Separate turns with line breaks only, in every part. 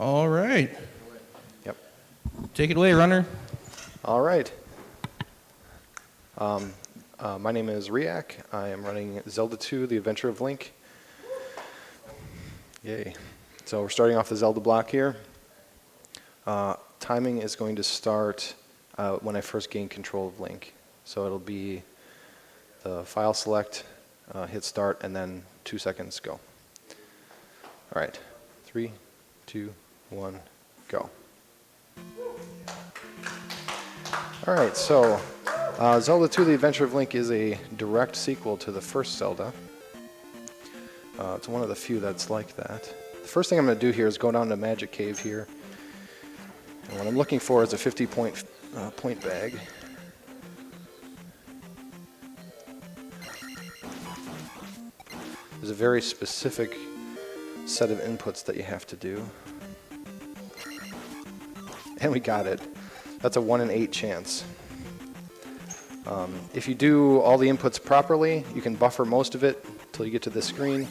All right.
Yep.
Take it away, runner.
All right. My name is Riiyak. I am running Zelda 2, The Adventure of Link. Yay. So we're starting off the Zelda block here. Timing is going to start when I first gain control of Link. So it'll be the file select, hit start, and then 2 seconds, go. All right. 3, 2, 1, go. All right, so Zelda 2, The Adventure of Link is a direct sequel to the first Zelda. It's one of the few that's like that. The first thing I'm going to do here is go down to Magic Cave here. And what I'm looking for is a 50-point point bag. There's a very specific set of inputs that you have to do. And we got it. That's a 1 in 8 chance. If you do all the inputs properly, you can buffer most of it until you get to this screen.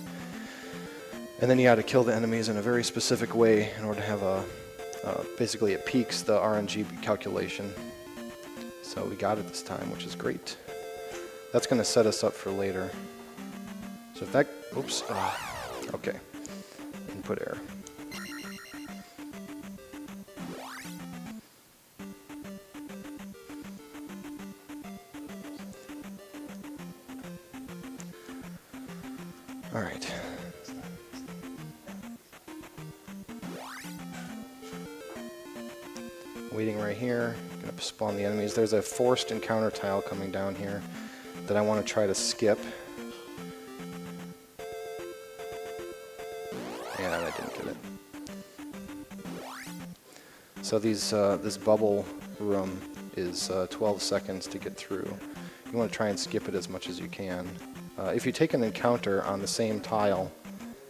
And then you got to kill the enemies in a very specific way in order to have a, basically it peaks the RNG calculation. So we got it this time, which is great. That's going to set us up for later. So if that, oops, okay, input error. All right. Waiting right here, gonna spawn the enemies. There's a forced encounter tile coming down here that I want to try to skip. And I didn't get it. So this bubble room is 12 seconds to get through. You want to try and skip it as much as you can. If you take an encounter on the same tile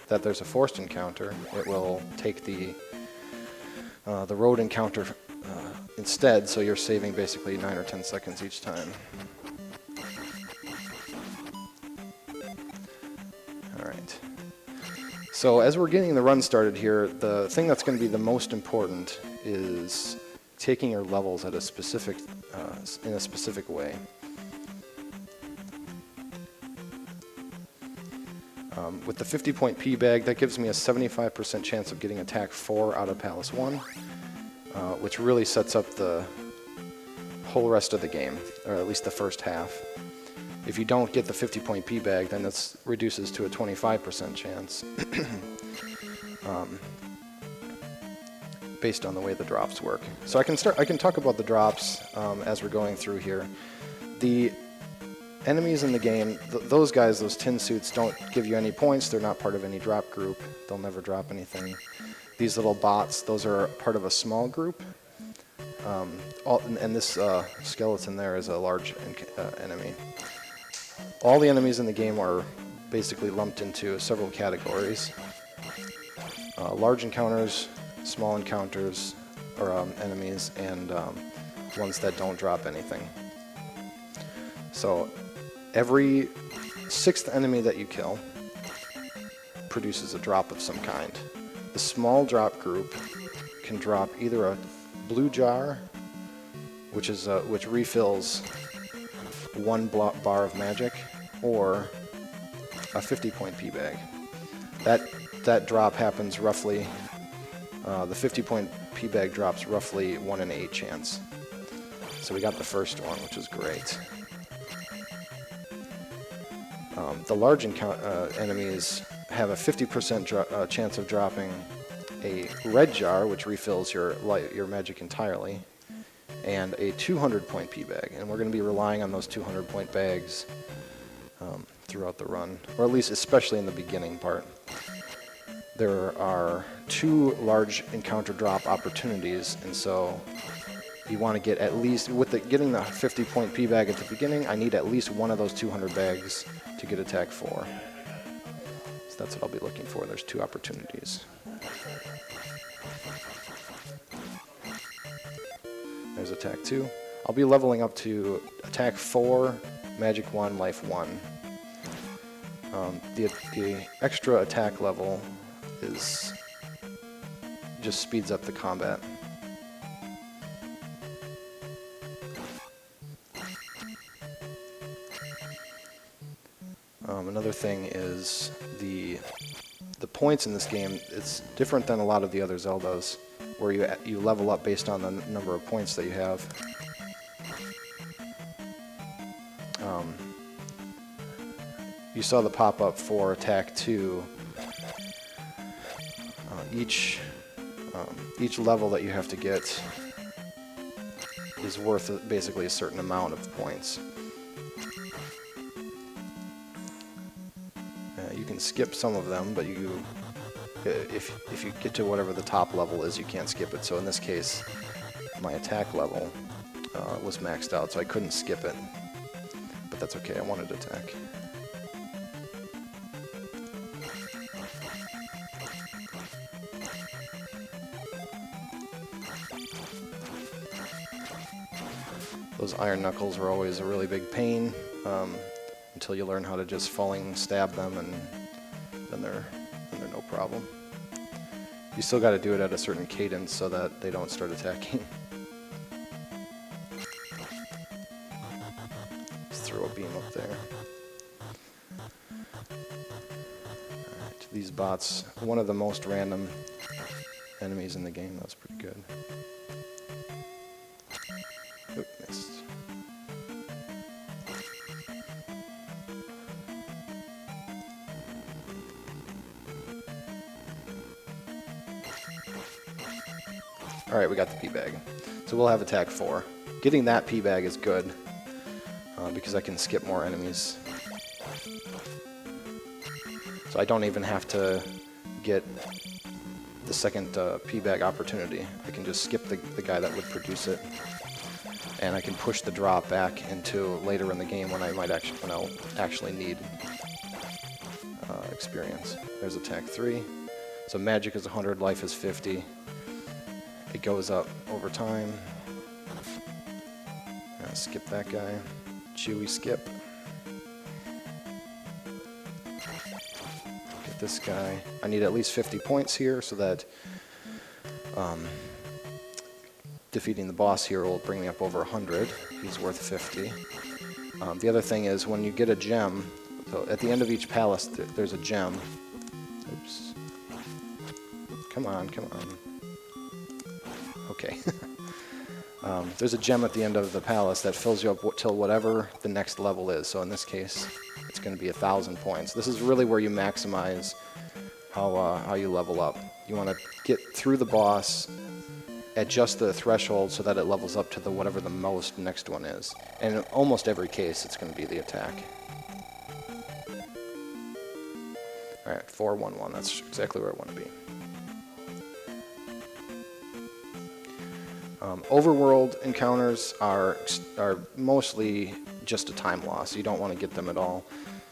that there's a forced encounter, it will take the road encounter instead, so you're saving basically 9 or 10 seconds each time. All right. So as we're getting the run started here, the thing that's going to be the most important is taking your levels at a specific, in a specific way. With the 50-point P bag, that gives me a 75% chance of getting attack 4 out of Palace 1, which really sets up the whole rest of the game, or at least the first half. If you don't get the 50-point P bag, then this reduces to a 25% chance, based on the way the drops work. So I can talk about the drops as we're going through here. The enemies in the game, those guys, those tin suits, don't give you any points. They're not part of any drop group. They'll never drop anything. These little bots, those are part of a small group. And this skeleton there is a large enemy. All the enemies in the game are basically lumped into several categories. Large encounters, small encounters, or enemies, and ones that don't drop anything. So every 6th enemy that you kill produces a drop of some kind. The small drop group can drop either a blue jar, which refills 1 bar of magic, or a 50-point P bag. That drop happens roughly. The 50-point P bag drops roughly 1 in 8 chance. So we got the first one, which is great. The large enemies have a 50% chance of dropping a red jar, which refills your magic entirely, and a 200-point P bag. And we're going to be relying on those 200-point bags throughout the run, or at least especially in the beginning part. There are 2 large encounter drop opportunities, and so you want to get at least, getting the 50-point P bag at the beginning, I need at least 1 of those 200 bags to get attack 4. So that's what I'll be looking for. There's 2 opportunities. There's attack 2. I'll be leveling up to attack 4, magic 1, life 1. The extra attack level is just speeds up the combat. Another thing is the points in this game. It's different than a lot of the other Zeldas, where you level up based on the number of points that you have. You saw the pop-up for Attack 2. Each level that you have to get is worth basically a certain amount of points. You can skip some of them, but if you get to whatever the top level is, you can't skip it. So in this case, my attack level was maxed out, so I couldn't skip it. But that's okay, I wanted to attack. Those iron knuckles were always a really big pain until you learn how to just falling stab them, and then they're no problem. You still got to do it at a certain cadence so that they don't start attacking. Just throw a beam up there. Alright, these bots, one of the most random enemies in the game. That was pretty good. Oop, missed. Alright, we got the P-Bag. So we'll have attack 4. Getting that P-Bag is good, because I can skip more enemies. So I don't even have to get the second P-Bag opportunity. I can just skip the guy that would produce it. And I can push the drop back into later in the game when I'll actually need experience. There's attack 3. So magic is 100, life is 50. It goes up over time. Skip that guy. Chewy skip. Get this guy. I need at least 50 points here so that defeating the boss here will bring me up over 100. He's worth 50. The other thing is when you get a gem, so at the end of each palace there's a gem. Oops. Come on, come on. Okay. There's a gem at the end of the palace that fills you up till whatever the next level is. So in this case, it's going to be 1,000 points. This is really where you maximize how you level up. You want to get through the boss at just the threshold so that it levels up to whatever the most next one is. And in almost every case, it's going to be the attack. Alright, 4-1-1. That's exactly where I want to be. Overworld encounters are mostly just a time loss. You don't want to get them at all.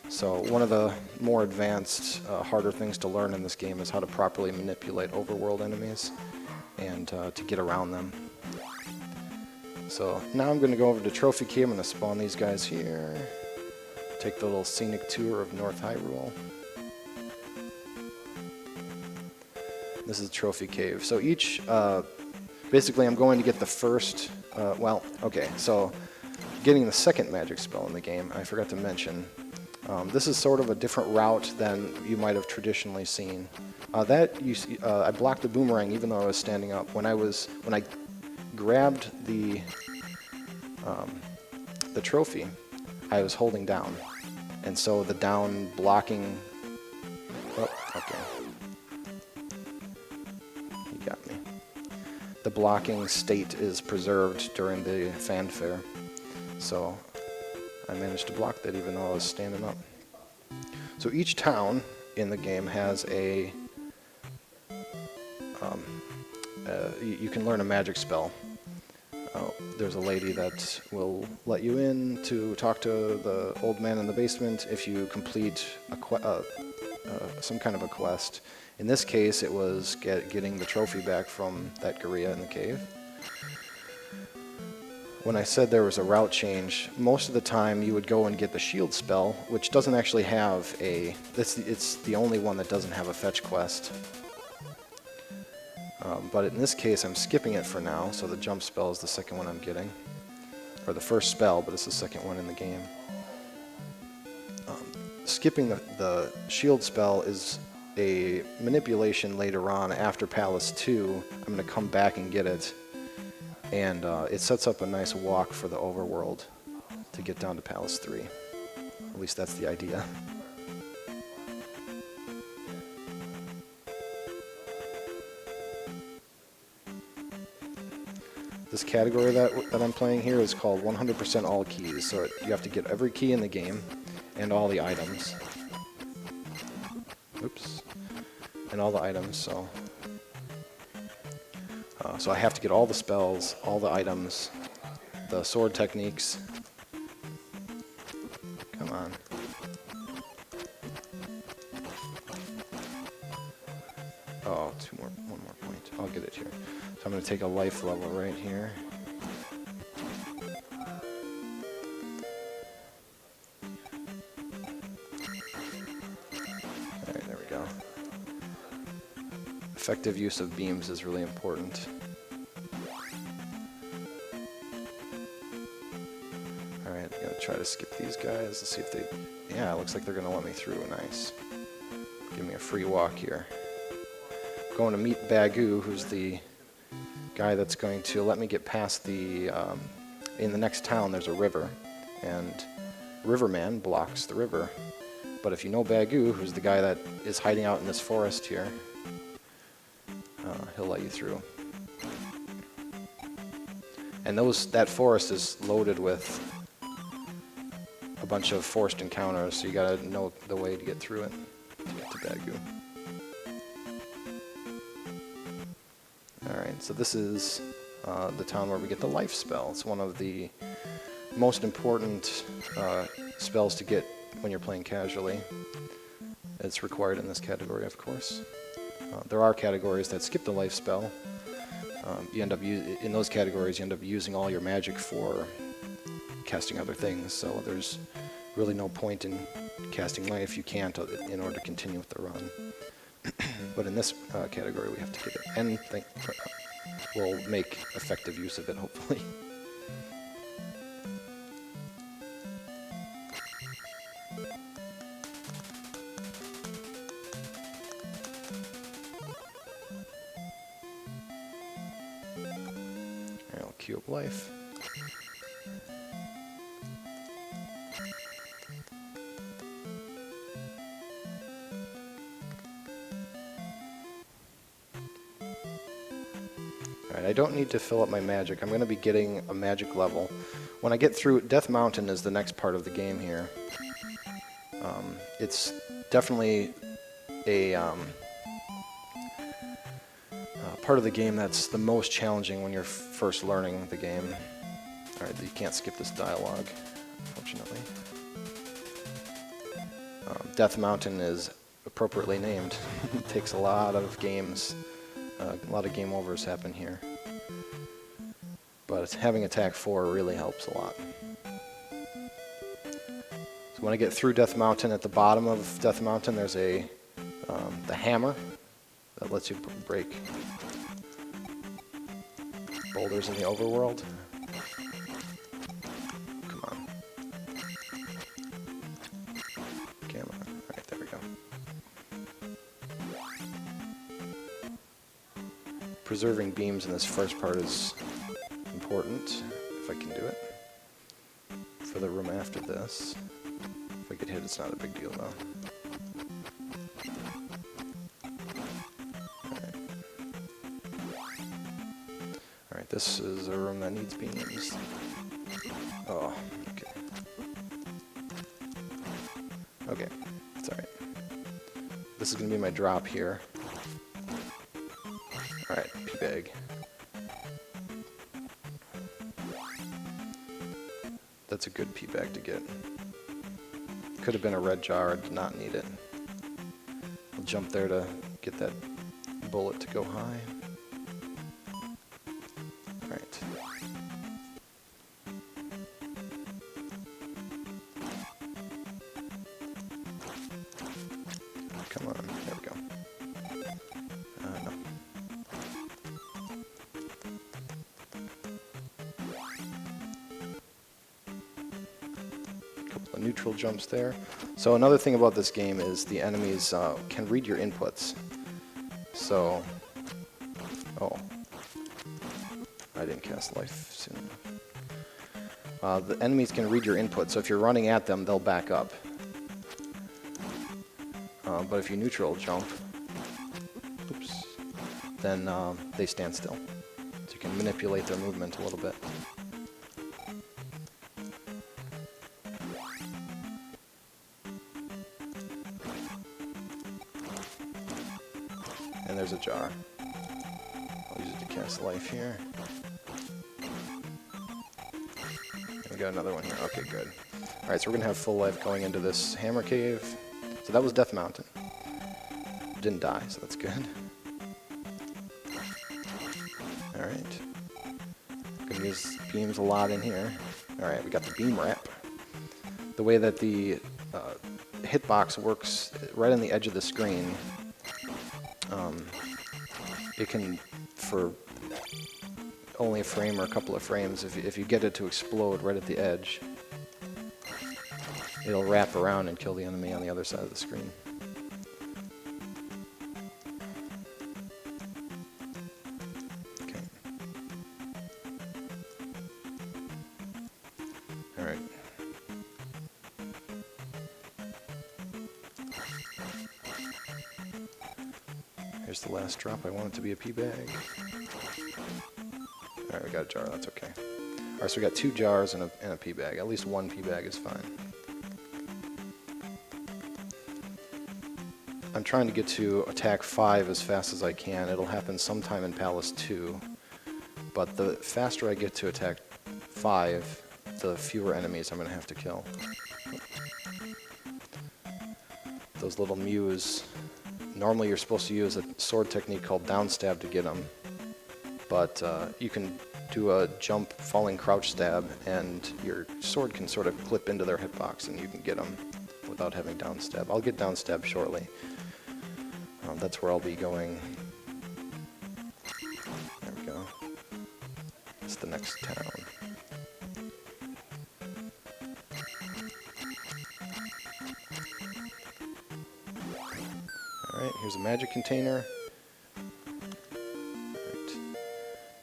So one of the more advanced, harder things to learn in this game is how to properly manipulate overworld enemies and to get around them. So now I'm going to go over to Trophy Cave. I'm going to spawn these guys here. Take the little scenic tour of North Hyrule. This is Trophy Cave. So each... basically, I'm going to get the first, so getting the second magic spell in the game, I forgot to mention. This is sort of a different route than you might have traditionally seen. I blocked the boomerang even though I was standing up. When I grabbed the trophy, I was holding down. And so the down blocking... Oh, okay. You got me. The blocking state is preserved during the fanfare. So I managed to block that even though I was standing up. So each town in the game has you can learn a magic spell. There's a lady that will let you in to talk to the old man in the basement if you complete some kind of a quest. In this case, it was getting the trophy back from that gorilla in the cave. When I said there was a route change, most of the time you would go and get the shield spell, which doesn't actually have it's the only one that doesn't have a fetch quest. But in this case, I'm skipping it for now, so the jump spell is the second one I'm getting. Or the first spell, but it's the second one in the game. Skipping the shield spell is a manipulation later on after Palace 2. I'm going to come back and get it. And it sets up a nice walk for the Overworld to get down to Palace 3. At least that's the idea. This category that I'm playing here is called 100% all keys. So you have to get every key in the game and all the items. Oops. And all the items, so... so I have to get all the spells, all the items, the sword techniques. Come on. Oh, one more point. I'll get it here. So I'm going to take a life level right here. Alright, there we go. Effective use of beams is really important. Alright, I'm going to try to skip these guys. Let's see if they... Yeah, it looks like they're going to let me through. Nice. Give me a free walk here. Going to meet Bagu, who's the guy that's going to let me get past the... in the next town, there's a river, and Riverman blocks the river. But if you know Bagu, who's the guy that is hiding out in this forest here, he'll let you through. And that forest is loaded with a bunch of forced encounters, so you gotta know the way to get through it to get to Bagu. Alright, so this is the town where we get the life spell. It's one of the most important spells to get when you're playing casually. It's required in this category, of course. There are categories that skip the life spell. You end up in those categories, you end up using all your magic for casting other things, so there's really no point in casting life. You can't in order to continue with the run. But in this category, we have to get it, and we'll make effective use of it, hopefully. I'll queue up life. Alright, I don't need to fill up my magic. I'm going to be getting a magic level. When I get through, Death Mountain is the next part of the game here. It's definitely a part of the game that's the most challenging when you're first learning the game. Alright, you can't skip this dialogue, unfortunately. Death Mountain is appropriately named. It takes a lot of games. A lot of game overs happen here. But having attack 4 really helps a lot. So when I get through Death Mountain, at the bottom of Death Mountain there's the hammer that lets you break boulders in the overworld. Come on. Come on. Alright, there we go. Preserving beams in this first part is important, if I can do it. For the room after this. If I get hit, it's not a big deal, though. Alright, this is a room that needs beams. Oh, okay. Okay, it's alright. This is going to be my drop here. Alright, P-bag. That's a good P-bag to get. Could have been a red jar, I did not need it. I'll jump there to get that bullet to go high. Alright. Come on, there we go. No. neutral jumps there. So another thing about this game is the enemies can read your inputs. So, oh, I didn't cast life soon enough. The enemies can read your input, so if you're running at them, they'll back up. But if you neutral jump, oops, then they stand still. So you can manipulate their movement a little bit. And there's a jar. I'll use it to cast life here. We got another one here. Okay, good. Alright, so we're going to have full life going into this hammer cave. So that was Death Mountain. Didn't die, so that's good. Alright. Gonna use beams a lot in here. Alright, we got the beam wrap. The way that the hitbox works right on the edge of the screen, it can, for only a frame or a couple of frames, if you get it to explode right at the edge, it'll wrap around and kill the enemy on the other side of the screen. Okay. Alright. Here's the last drop. I want it to be a pea bag. Alright, we got a jar. That's okay. Alright, so we got 2 jars and a pea bag. At least 1 pea bag is fine. I'm trying to get to attack 5 as fast as I can. It'll happen sometime in Palace 2. But the faster I get to attack 5, the fewer enemies I'm going to have to kill. Those little mews. Normally you're supposed to use a sword technique called downstab to get them. But you can do a jump, falling crouch stab, and your sword can sort of clip into their hitbox and you can get them without having downstab. I'll get downstab shortly. That's where I'll be going. There we go. It's the next town. Alright, here's a magic container.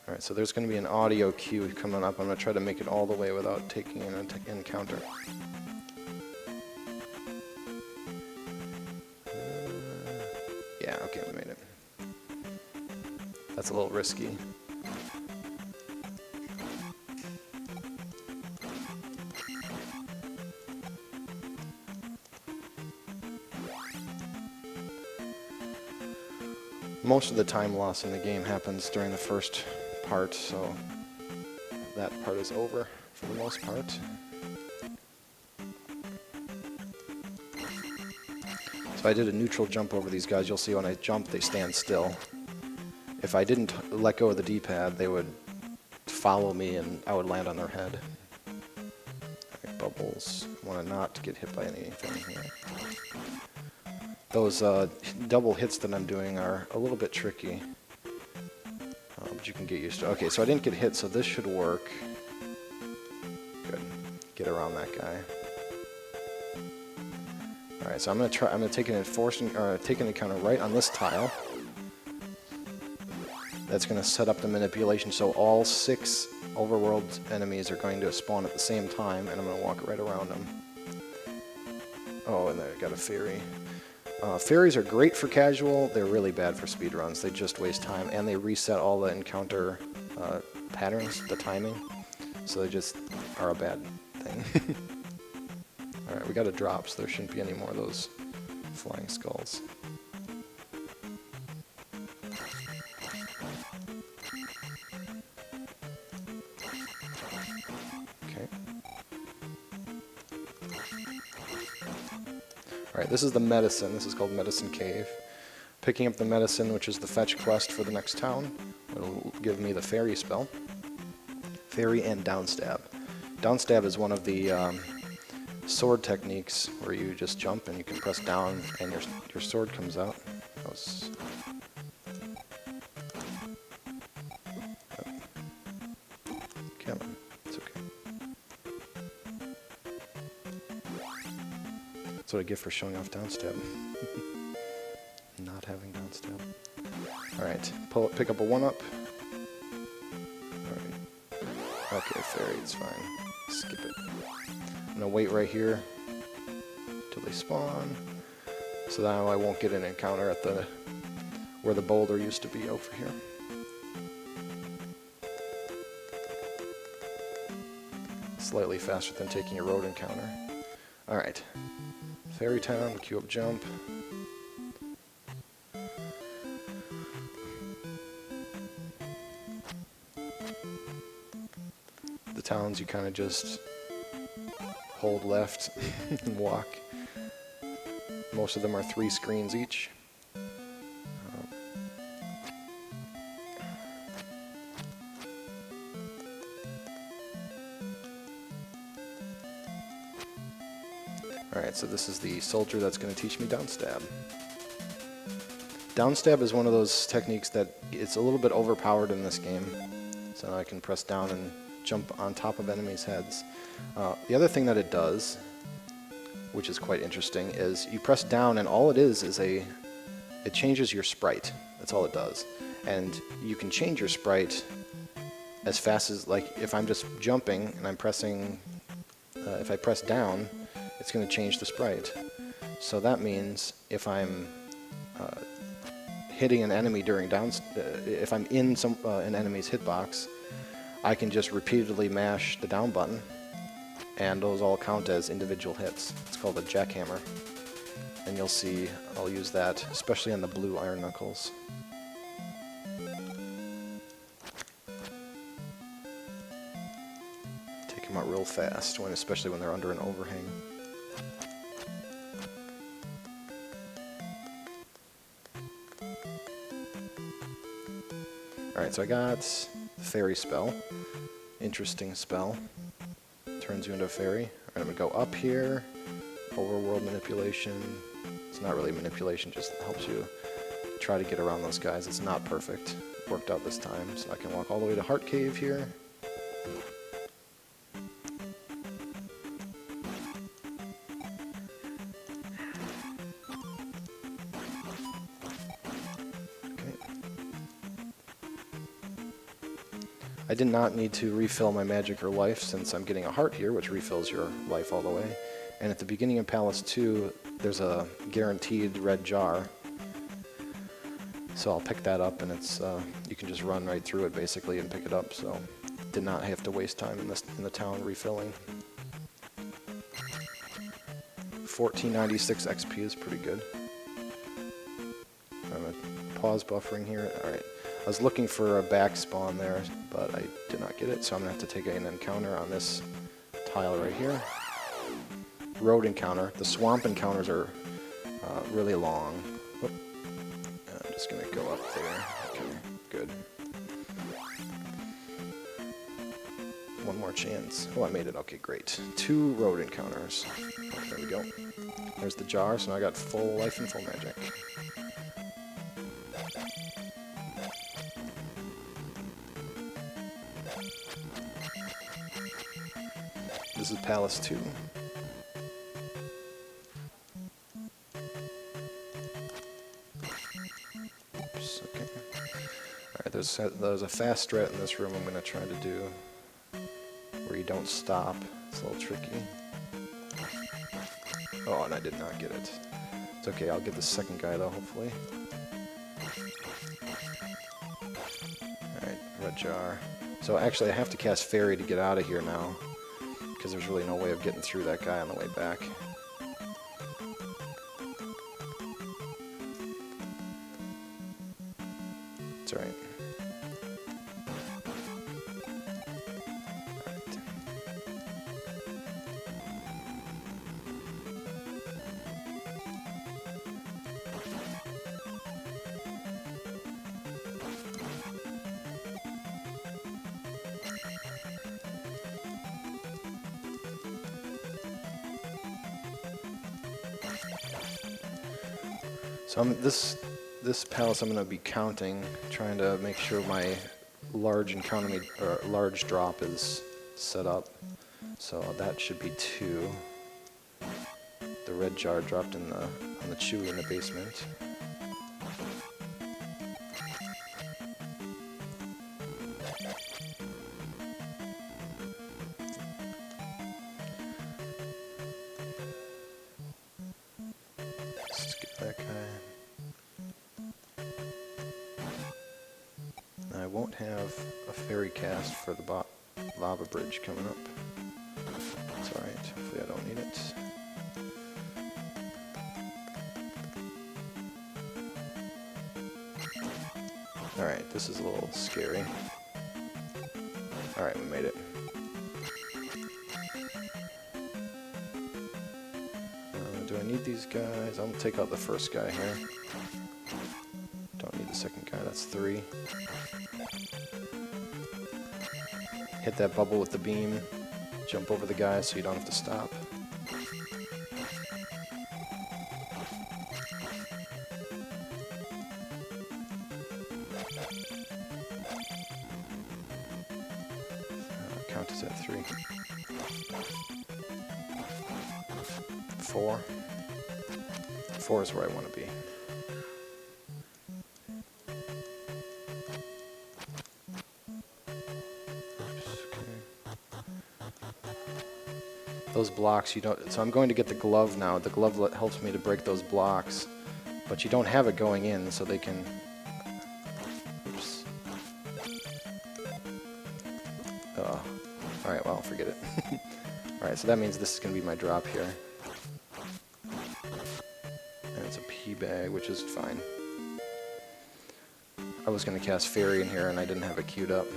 Alright, so there's going to be an audio cue coming up. I'm going to try to make it all the way without taking an encounter. Yeah, okay, we made it. That's a little risky. Most of the time loss in the game happens during the first part, so that part is over for the most part. So I did a neutral jump over these guys. You'll see when I jump, they stand still. If I didn't let go of the D-pad, they would follow me and I would land on their head. Right, bubbles. I want to not get hit by anything here. Those double hits that I'm doing are a little bit tricky. But you can get used to. Okay, so I didn't get hit, so this should work. Good. Get around that guy. Alright, so I'm gonna take an encounter right on this tile. That's gonna set up the manipulation, so all 6 overworld enemies are going to spawn at the same time, and I'm gonna walk right around them. Oh, and I got a fairy. Fairies are great for casual. They're really bad for speedruns. They just waste time, and they reset all the encounter patterns, the timing. So they just are a bad thing. Alright, we got a drop, so there shouldn't be any more of those flying skulls. Okay. Alright, this is the medicine. This is called Medicine Cave. Picking up the medicine, which is the fetch quest for the next town. It'll give me the fairy spell. Fairy and downstab. Downstab is one of the sword techniques where you just jump and you can press down and your sword comes out. That was... Come on, it's okay. That's what I get for showing off downstab. Not having downstab. Alright, pick up a 1-up. Alright. Okay, fairy, it's fine. Skip it. I'm gonna wait right here till they spawn. So now I won't get an encounter at the where the boulder used to be over here. Slightly faster than taking a road encounter. Alright. Fairy Town, queue up jump. The towns you kind of just hold left and walk. Most of them are 3 screens each. Alright, so this is the soldier that's going to teach me downstab. Downstab is one of those techniques that it's a little bit overpowered in this game. So now I can press down and jump on top of enemies' heads. The other thing that it does, which is quite interesting, is you press down and all it is it changes your sprite. That's all it does. And you can change your sprite as fast as, like, if I'm just jumping and I'm pressing, if I press down, it's going to change the sprite. So that means if I'm hitting an enemy during if I'm in an enemy's hitbox, I can just repeatedly mash the down button, and those all count as individual hits. It's called a jackhammer. And you'll see I'll use that, especially on the blue iron knuckles. Take them out real fast, especially when they're under an overhang. Alright, so I got the fairy spell. Interesting spell. Turns you into a fairy. Alright, I'm going to go up here. Overworld manipulation. It's not really manipulation, just helps you try to get around those guys. It's not perfect. Worked out this time. So I can walk all the way to Heart Cave here. I did not need to refill my magic or life since I'm getting a heart here, which refills your life all the way. And at the beginning of Palace 2, there's a guaranteed red jar. So I'll pick that up, and it's you can just run right through it basically and pick it up. So did not have to waste time in the town refilling. 1496 XP is pretty good. I'm gonna pause buffering here. All right. I was looking for a back spawn there, but I did not get it, so I'm going to have to take an encounter on this tile right here. Road encounter. The swamp encounters are really long. Oop. I'm just going to go up there. Okay, good. One more chance. Oh, I made it. Okay, great. 2 road encounters. Oh, there we go. There's the jar, so now I got full life and full magic. This is Palace 2. Oops, okay. Alright, there's a fast strat in this room I'm going to try to do where you don't stop. It's a little tricky. Oh, and I did not get it. It's okay, I'll get the second guy though, hopefully. Alright, red jar. So actually I have to cast Fairy to get out of here now, because there's really no way of getting through that guy on the way back. It's alright. So this palace I'm going to be counting, trying to make sure my large drop is set up. So that should be 2. The red jar dropped in the on the chewy in the basement. Skip that guy. I won't have a fairy cast for the lava bridge coming up. It's alright, hopefully I don't need it. Alright, this is a little scary. Alright, we made it. Do I need these guys? I'm gonna take out the first guy here. Don't need the second guy, that's 3. Hit that bubble with the beam. Jump over the guy so you don't have to stop. Count is at 3. 4. 4 is where I want to be. Those blocks, you don't. So I'm going to get the glove now. The glove helps me to break those blocks, but you don't have it going in, so they can. Oops. All right. Well, forget it. All right. So that means this is going to be my drop here, and it's a pea bag, which is fine. I was going to cast fairy in here, and I didn't have it queued up.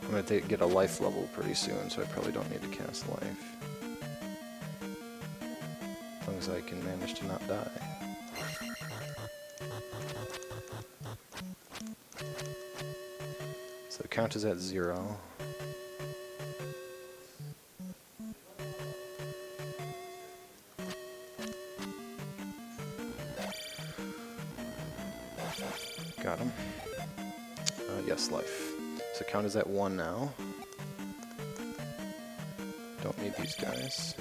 I'm going to get a life level pretty soon, so I probably don't need to cast life. As long as I can manage to not die. So the count is at 0. Got him. Yes, life. So count is at 1 now. Don't need these guys.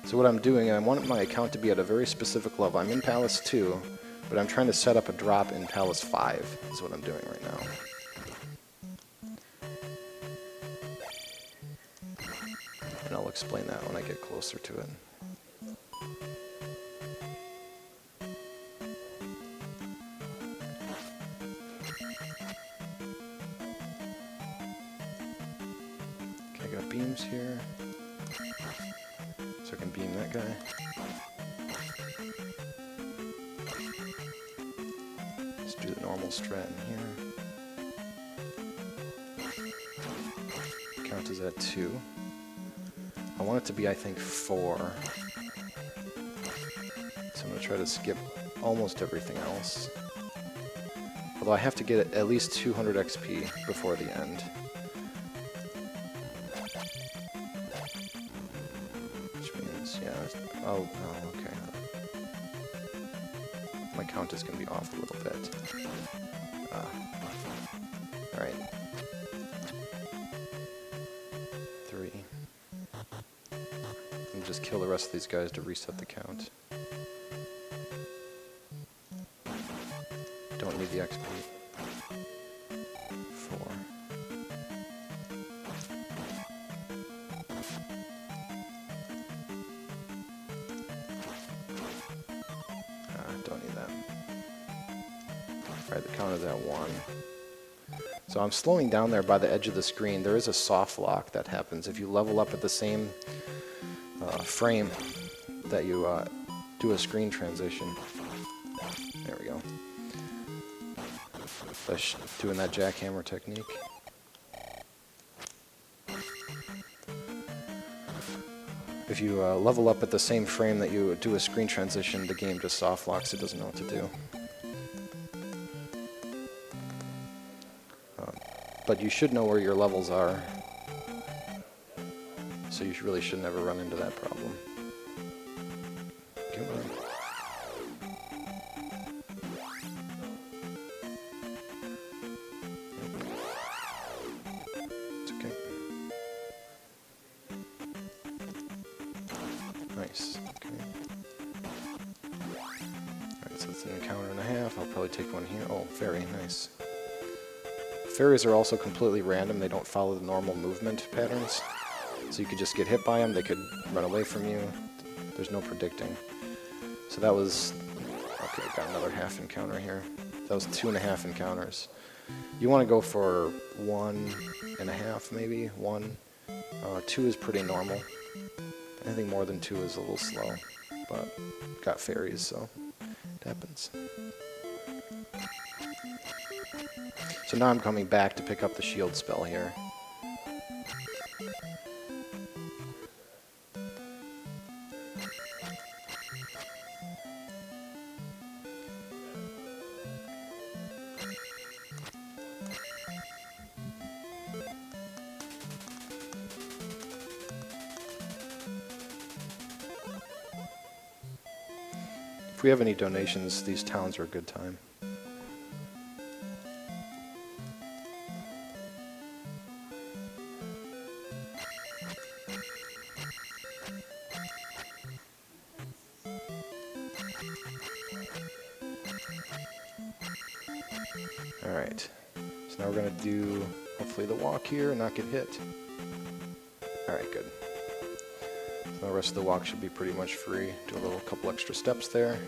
So what I'm doing, I want my account to be at a very specific level. I'm in Palace 2, but I'm trying to set up a drop in Palace 5, is what I'm doing right now. And I'll explain that when I get closer to it. Beams here, so I can beam that guy. Let's do the normal strat in here. Count is at 2. I want it to be, I think, 4. So I'm going to try to skip almost everything else. Although I have to get at least 200 XP before the end. Oh, okay. My count is going to be off a little bit. Alright. 3. And just kill the rest of these guys to reset the count. Don't need the XP. 4. Don't need that. Alright, the count is at 1. So I'm slowing down there by the edge of the screen. There is a soft lock that happens if you level up at the same frame that you do a screen transition. There we go. Doing that jackhammer technique. If you level up at the same frame that you do a screen transition, the game just soft locks. It doesn't know what to do. But you should know where your levels are, so you really should never run into that problem. Come on. Nice. Okay. Alright, so it's an encounter and a half. I'll probably take one here. Oh, fairy. Nice. Fairies are also completely random. They don't follow the normal movement patterns. So you could just get hit by them. They could run away from you. There's no predicting. So that was... Okay, got another half encounter here. That was 2.5 encounters. You want to go for 1.5, maybe? 1. 2 is pretty normal. Anything more than 2 is a little slow. But got fairies, so it happens. So now I'm coming back to pick up the shield spell here. If we have any donations, these towns are a good time. Alright, so now we're going to do, hopefully, the walk here and not get hit. Alright, good. So the rest of the walk should be pretty much free. Do a couple extra steps there.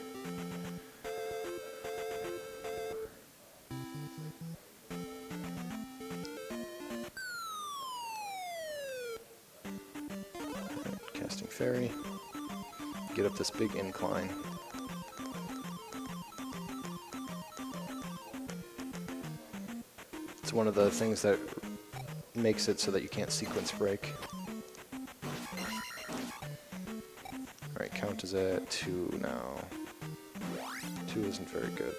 Alright, casting fairy. Get up this big incline. It's one of the things that makes it so that you can't sequence break. Alright, count is at 2 now. 2 isn't very good.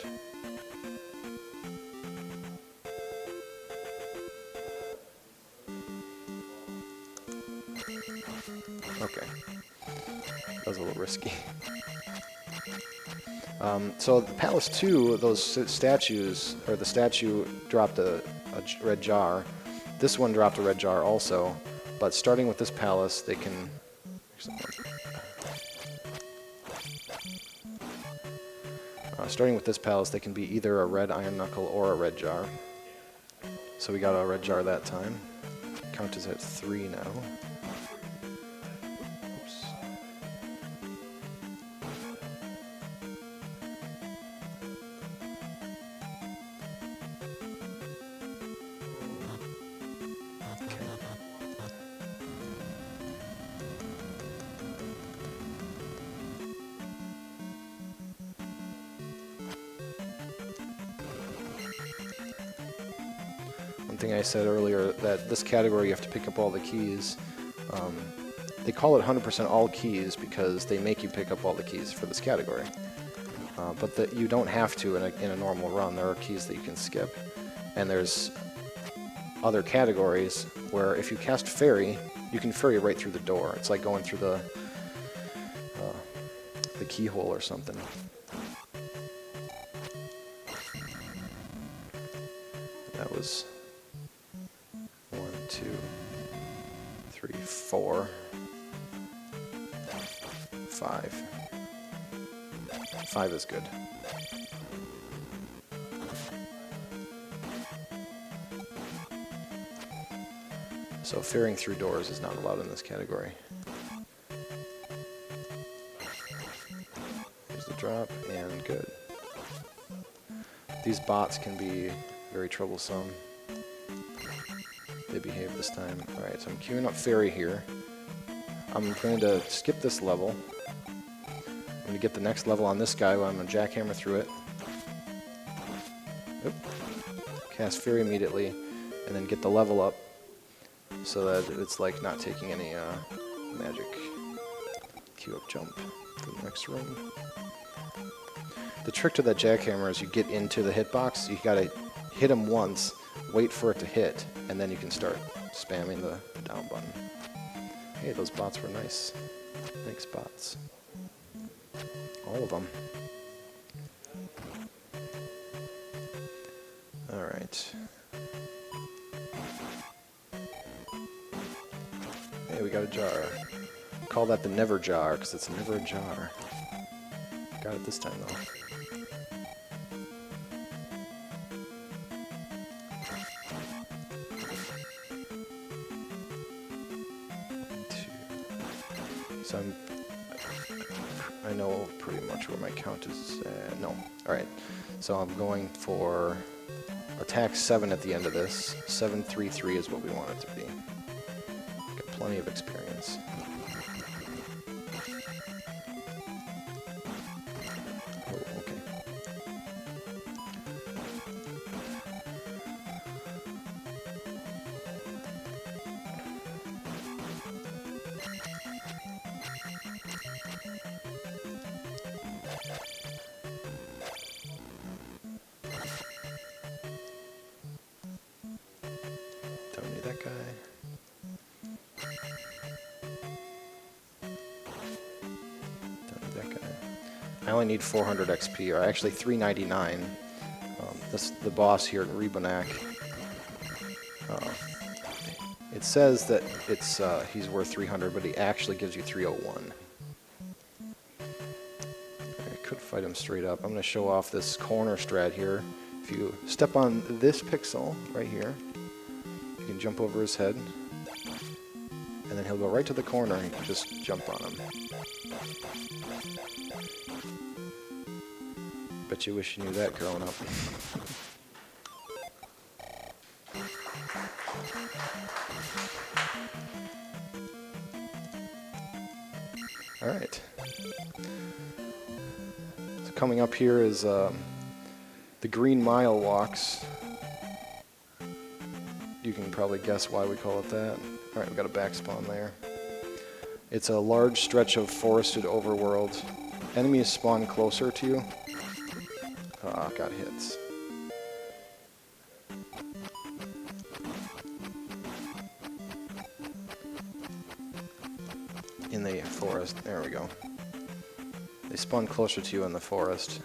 Okay. That was a little risky. So the Palace 2, those statues, or the statue dropped a red jar. This one dropped a red jar also, but starting with this palace, they can... starting with this palace, they can be either a red iron knuckle or a red jar. So we got a red jar that time. Count is at 3 now. Oops. One thing I said earlier, that this category you have to pick up all the keys. They call it 100% all keys because they make you pick up all the keys for this category. But you don't have to in a normal run. There are keys that you can skip. And there's other categories where if you cast fairy, you can fairy right through the door. It's like going through the keyhole or something. That was 1, 2, 3, 4, 5. 5 is good. So ferrying through doors is not allowed in this category. Here's the drop, and good. These bots can be very troublesome. They behave this time. Alright, so I'm queuing up fairy here. I'm going to skip this level. I'm going to get the next level on this guy while I'm going to jackhammer through it. Oop. Cast fairy immediately, and then get the level up so that it's like not taking any magic. Queue up jump to the next room. The trick to that jackhammer is you get into the hitbox. You gotta hit him once, wait for it to hit, and then you can start spamming the down button. Hey, those bots were nice. Thanks, bots. All of them. Alright. Hey, we got a jar. Call that the never jar, because it's never a jar. Got it this time, though. So I know pretty much where my count is. No. Alright. So I'm going for attack 7 at the end of this. 733 is what we want it to be. Got plenty of experience. Oh, okay. Don't need that guy. Don't need that guy. I only need 400 XP, or actually 399. The boss here at Ribonak. It says that he's worth 300, but he actually gives you 301. I could fight him straight up. I'm going to show off this corner strat here. If you step on this pixel right here, you can jump over his head, and then he'll go right to the corner and you can just jump on him. Bet you wish you knew that growing up. Alright. So coming up here is the Green Mile walks. You can probably guess why we call it that. Alright, we've got a back spawn there. It's a large stretch of forested overworld. Enemies spawn closer to you. Ah, got hits. In the forest. There we go. They spawn closer to you in the forest,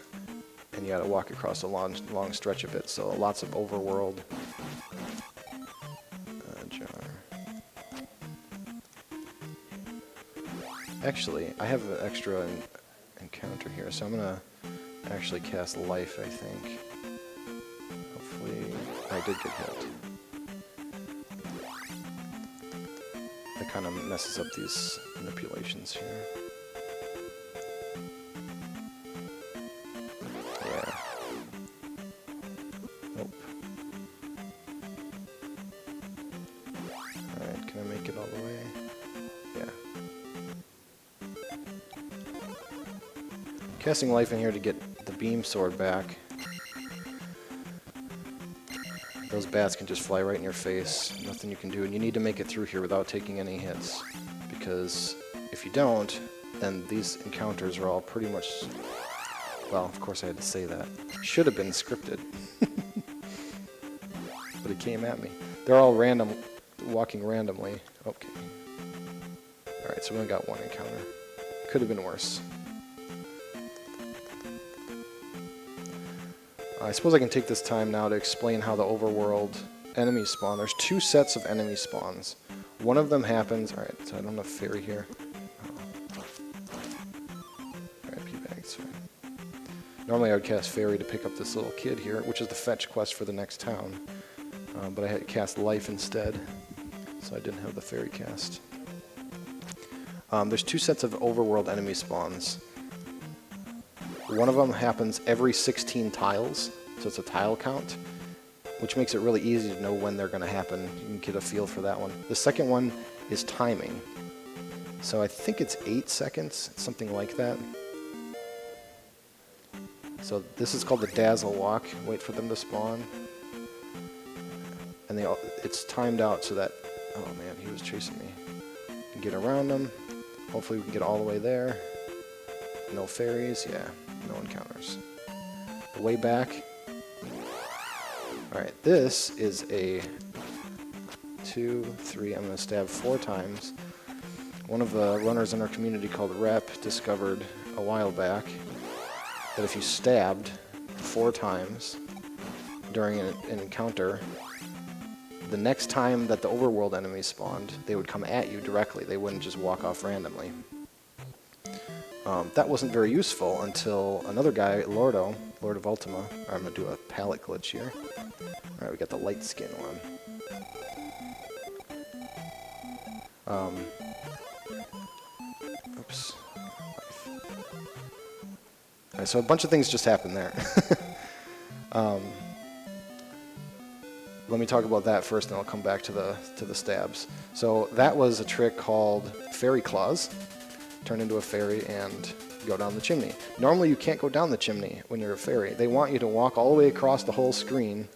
and you gotta walk across a long stretch of it, so lots of overworld. Jar. Actually, I have an extra encounter here, so I'm gonna actually cast life, I think. Hopefully, I did get hit. That kind of messes up these manipulations here. Yeah. Nope. Alright, can I make it all the way? Yeah. Casting life in here to get the beam sword back. Those bats can just fly right in your face. Nothing you can do. And you need to make it through here without taking any hits. Because if you don't, then these encounters are all pretty much... Well, of course I had to say that. Should have been scripted. But it came at me. They're all random, walking randomly. Okay. Alright, so we only got one encounter. Could have been worse. I suppose I can take this time now to explain how the overworld enemies spawn. There's two sets of enemy spawns. One of them happens... Alright, so I don't have fairy here. Alright, P-Bag's fine. Normally I would cast fairy to pick up this little kid here, which is the fetch quest for the next town. But I had to cast life instead, so I didn't have the fairy cast. There's two sets of overworld enemy spawns. One of them happens every 16 tiles, so it's a tile count, which makes it really easy to know when they're going to happen. You can get a feel for that one. The second one is timing. So I think it's 8 seconds, something like that. So this is called the Dazzle Walk. Wait for them to spawn. And it's timed out so that... Oh man, he was chasing me. You can get around them. Hopefully we can get all the way there. No fairies, yeah. No encounters. The way back. Alright, this is a 2, 3, I'm going to stab 4 times. One of the runners in our community called Rep discovered a while back that if you stabbed 4 times during an encounter, the next time that the overworld enemies spawned, they would come at you directly. They wouldn't just walk off randomly. That wasn't very useful until another guy, Lord of Ultima. I'm going to do a palette glitch here. Alright, we got the light skin one. Oops. Alright, so a bunch of things just happened there. Let me talk about that first, and I'll come back to the stabs. So that was a trick called Fairy Claws. Turn into a fairy and go down the chimney. Normally you can't go down the chimney when you're a fairy. They want you to walk all the way across the whole screen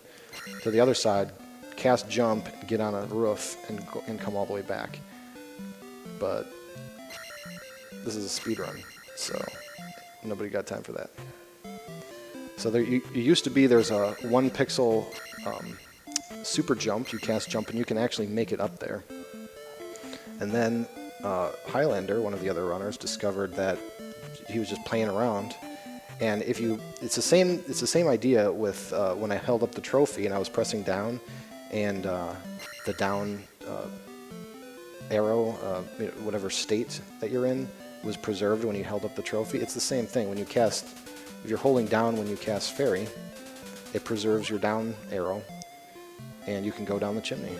to the other side, cast jump, get on a roof, and come all the way back. But this is a speed run, so nobody got time for that. So there, it used to be there's a 1 pixel super jump. You cast jump and you can actually make it up there. And then Highlander, one of the other runners, discovered that he was just playing around. And if you, it's the same idea with when I held up the trophy and I was pressing down, and the down arrow, whatever state that you're in, was preserved when you held up the trophy. It's the same thing when you cast. If you're holding down when you cast fairy, it preserves your down arrow, and you can go down the chimney.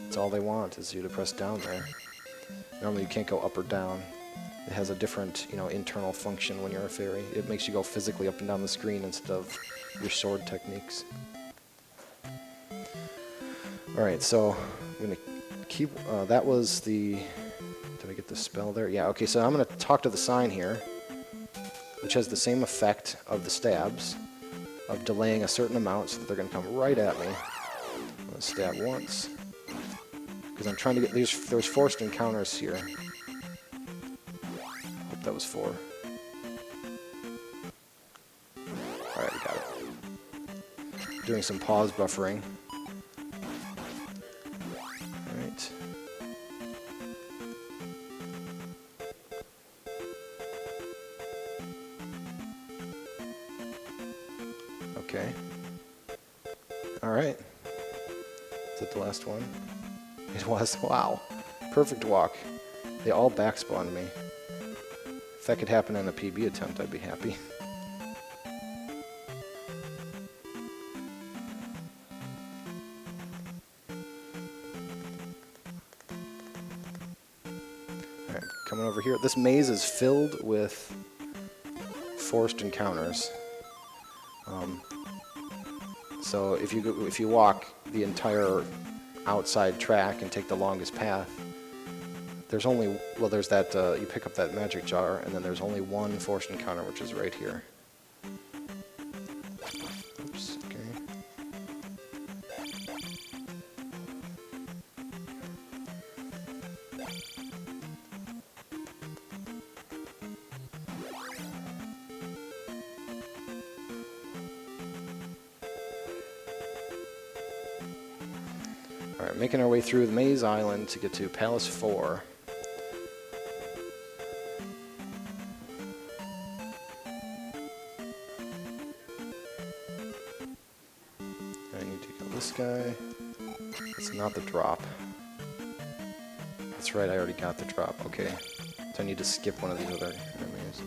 That's all they want, is you to press down there. Normally you can't go up or down. It has a different, internal function when you're a fairy. It makes you go physically up and down the screen instead of your sword techniques. Alright, so I'm going to keep, that was the, did I get the spell there? Yeah, okay, so I'm going to talk to the sign here, which has the same effect of the stabs, of delaying a certain amount so that they're going to come right at me. I'm going to stab once, because I'm trying to get, there's forced encounters here. Hope that was 4. Alright, we got it. Doing some pause buffering. Alright. Okay. Alright. Is that the last one? It was. Wow. Perfect walk. They all backspawned me. If that could happen in a PB attempt, I'd be happy. Alright, coming over here. This maze is filled with forced encounters. So if you walk the entire outside track and take the longest path, there's only, well, there's that, you pick up that magic jar, and then there's only one forced encounter, which is right here. Oops, okay. Alright, making our way through the Maze Island to get to Palace 4. I need to kill this guy. It's not the drop. That's right, I already got the drop. Okay. So I need to skip one of these other enemies.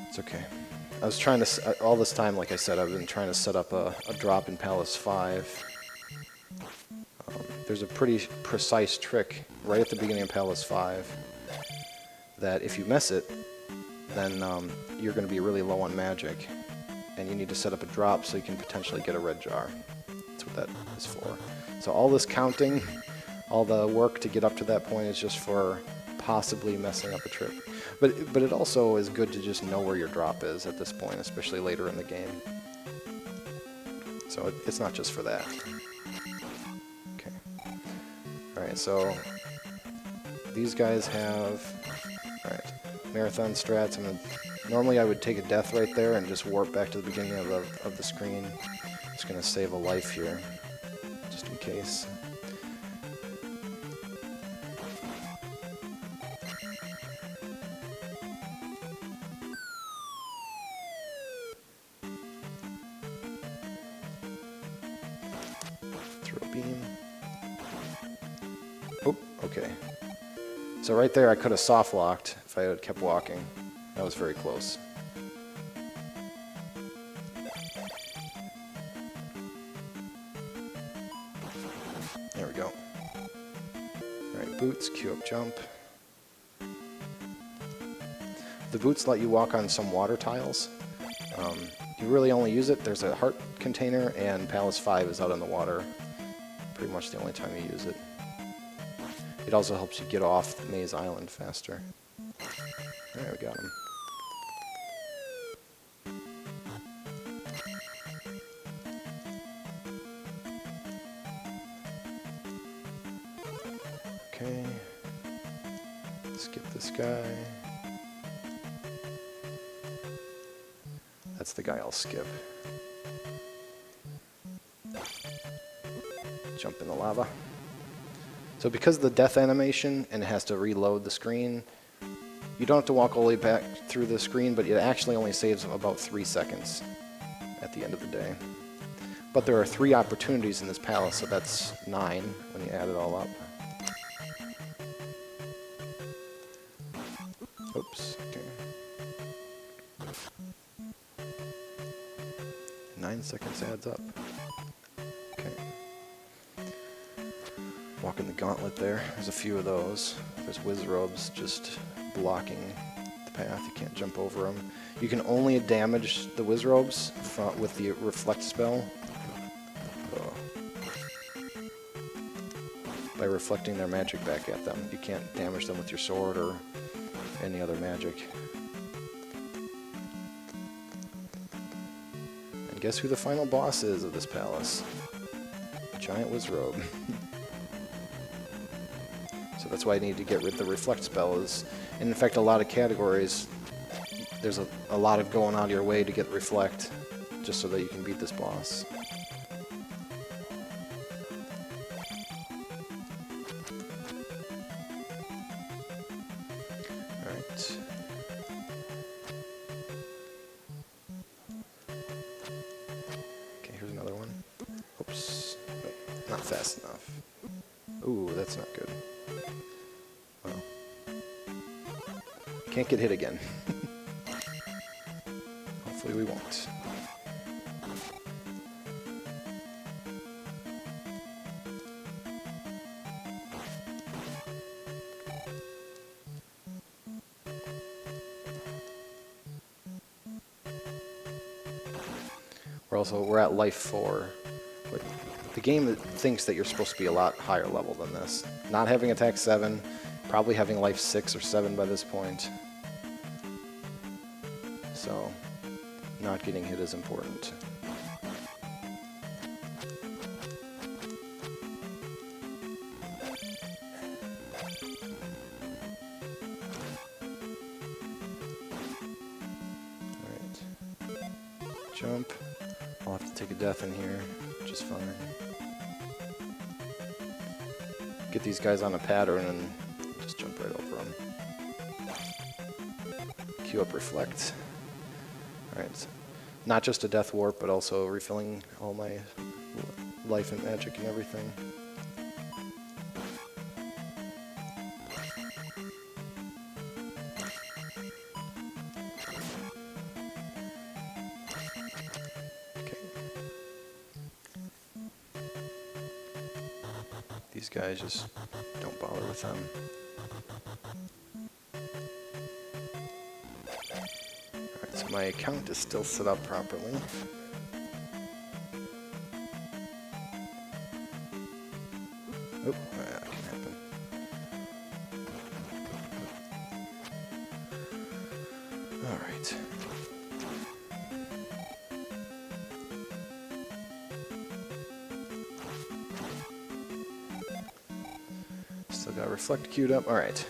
It's okay. I was trying to, all this time, like I said, I've been trying to set up a drop in Palace 5. There's a pretty precise trick right at the beginning of Palace 5 that if you miss it, then you're going to be really low on magic, and you need to set up a drop so you can potentially get a red jar. That's what that is for. So all this counting, all the work to get up to that point is just for possibly messing up a trick. But it also is good to just know where your drop is at this point, especially later in the game. So it's not just for that. Okay. Alright, so these guys have, alright, marathon strats. Normally I would take a death right there and just warp back to the beginning of the screen. Just going to save a life here, just in case. Go beam. Oh, okay. So right there I could have soft locked if I had kept walking. That was very close. There we go. Alright, boots, queue up jump. The boots let you walk on some water tiles. You really only use it. There's a heart container, and Palace 5 is out on the water. Pretty much the only time you use it. It also helps you get off Maze Island faster. There, we got him. Okay. Skip this guy. That's the guy I'll skip. Jump in the lava. So because of the death animation and it has to reload the screen, you don't have to walk all the way back through the screen, but it actually only saves about 3 seconds at the end of the day. But there are 3 opportunities in this palace, so that's 9 when you add it all up. Oops, okay. 9 seconds adds up. Okay. Walking the gauntlet there. There's a few of those. There's Wizrobes just blocking the path. You can't jump over them. You can only damage the Wizrobes with the reflect spell. By reflecting their magic back at them. You can't damage them with your sword or any other magic. And guess who the final boss is of this palace? Giant Wizrobe. So that's why I need to get rid of the reflect spell. And in fact, a lot of categories, there's a lot of going out of your way to get reflect, just so that you can beat this boss. Alright. Okay, here's another one. Oops. Nope, not fast enough. Ooh, that's not good. Well. Can't get hit again. Hopefully we won't. We're at life 4. But the game thinks that you're supposed to be a lot higher level than this. Not having attack 7, probably having life 6 or 7 by this point. So, not getting hit is important. Alright. Jump. I'll have to take a death in here, which is fine. Get these guys on a pattern and just jump right over them. Queue up reflect. Alright. Not just a death warp, but also refilling all my life and magic and everything. These guys, just don't bother with them. Alright, so my account is still set up properly. Oh, that can happen. Alright. Still got reflect queued up. Alright.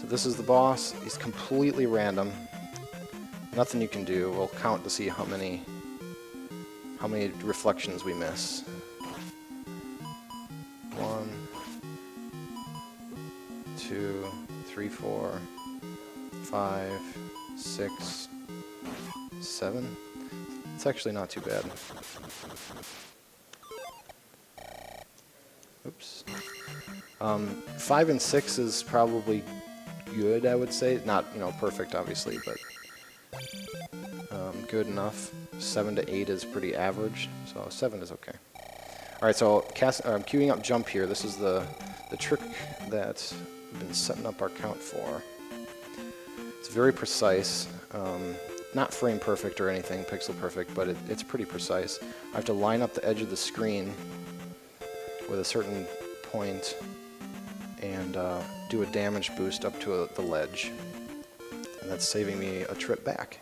So this is the boss. He's completely random. Nothing you can do. We'll count to see how many reflections we miss. 1, 2, 3, 4, 5, 6, 7. It's actually not too bad. Oops. 5 and 6 is probably good, I would say. Not, you know, perfect, obviously, but good enough. 7 to 8 is pretty average, so 7 is okay. All right, so I'm queuing up jump here. This is the trick that we've been setting up our count for. It's very precise. Not frame perfect or anything, pixel perfect, but it's pretty precise. I have to line up the edge of the screen with a certain point and do a damage boost up to the ledge. And that's saving me a trip back.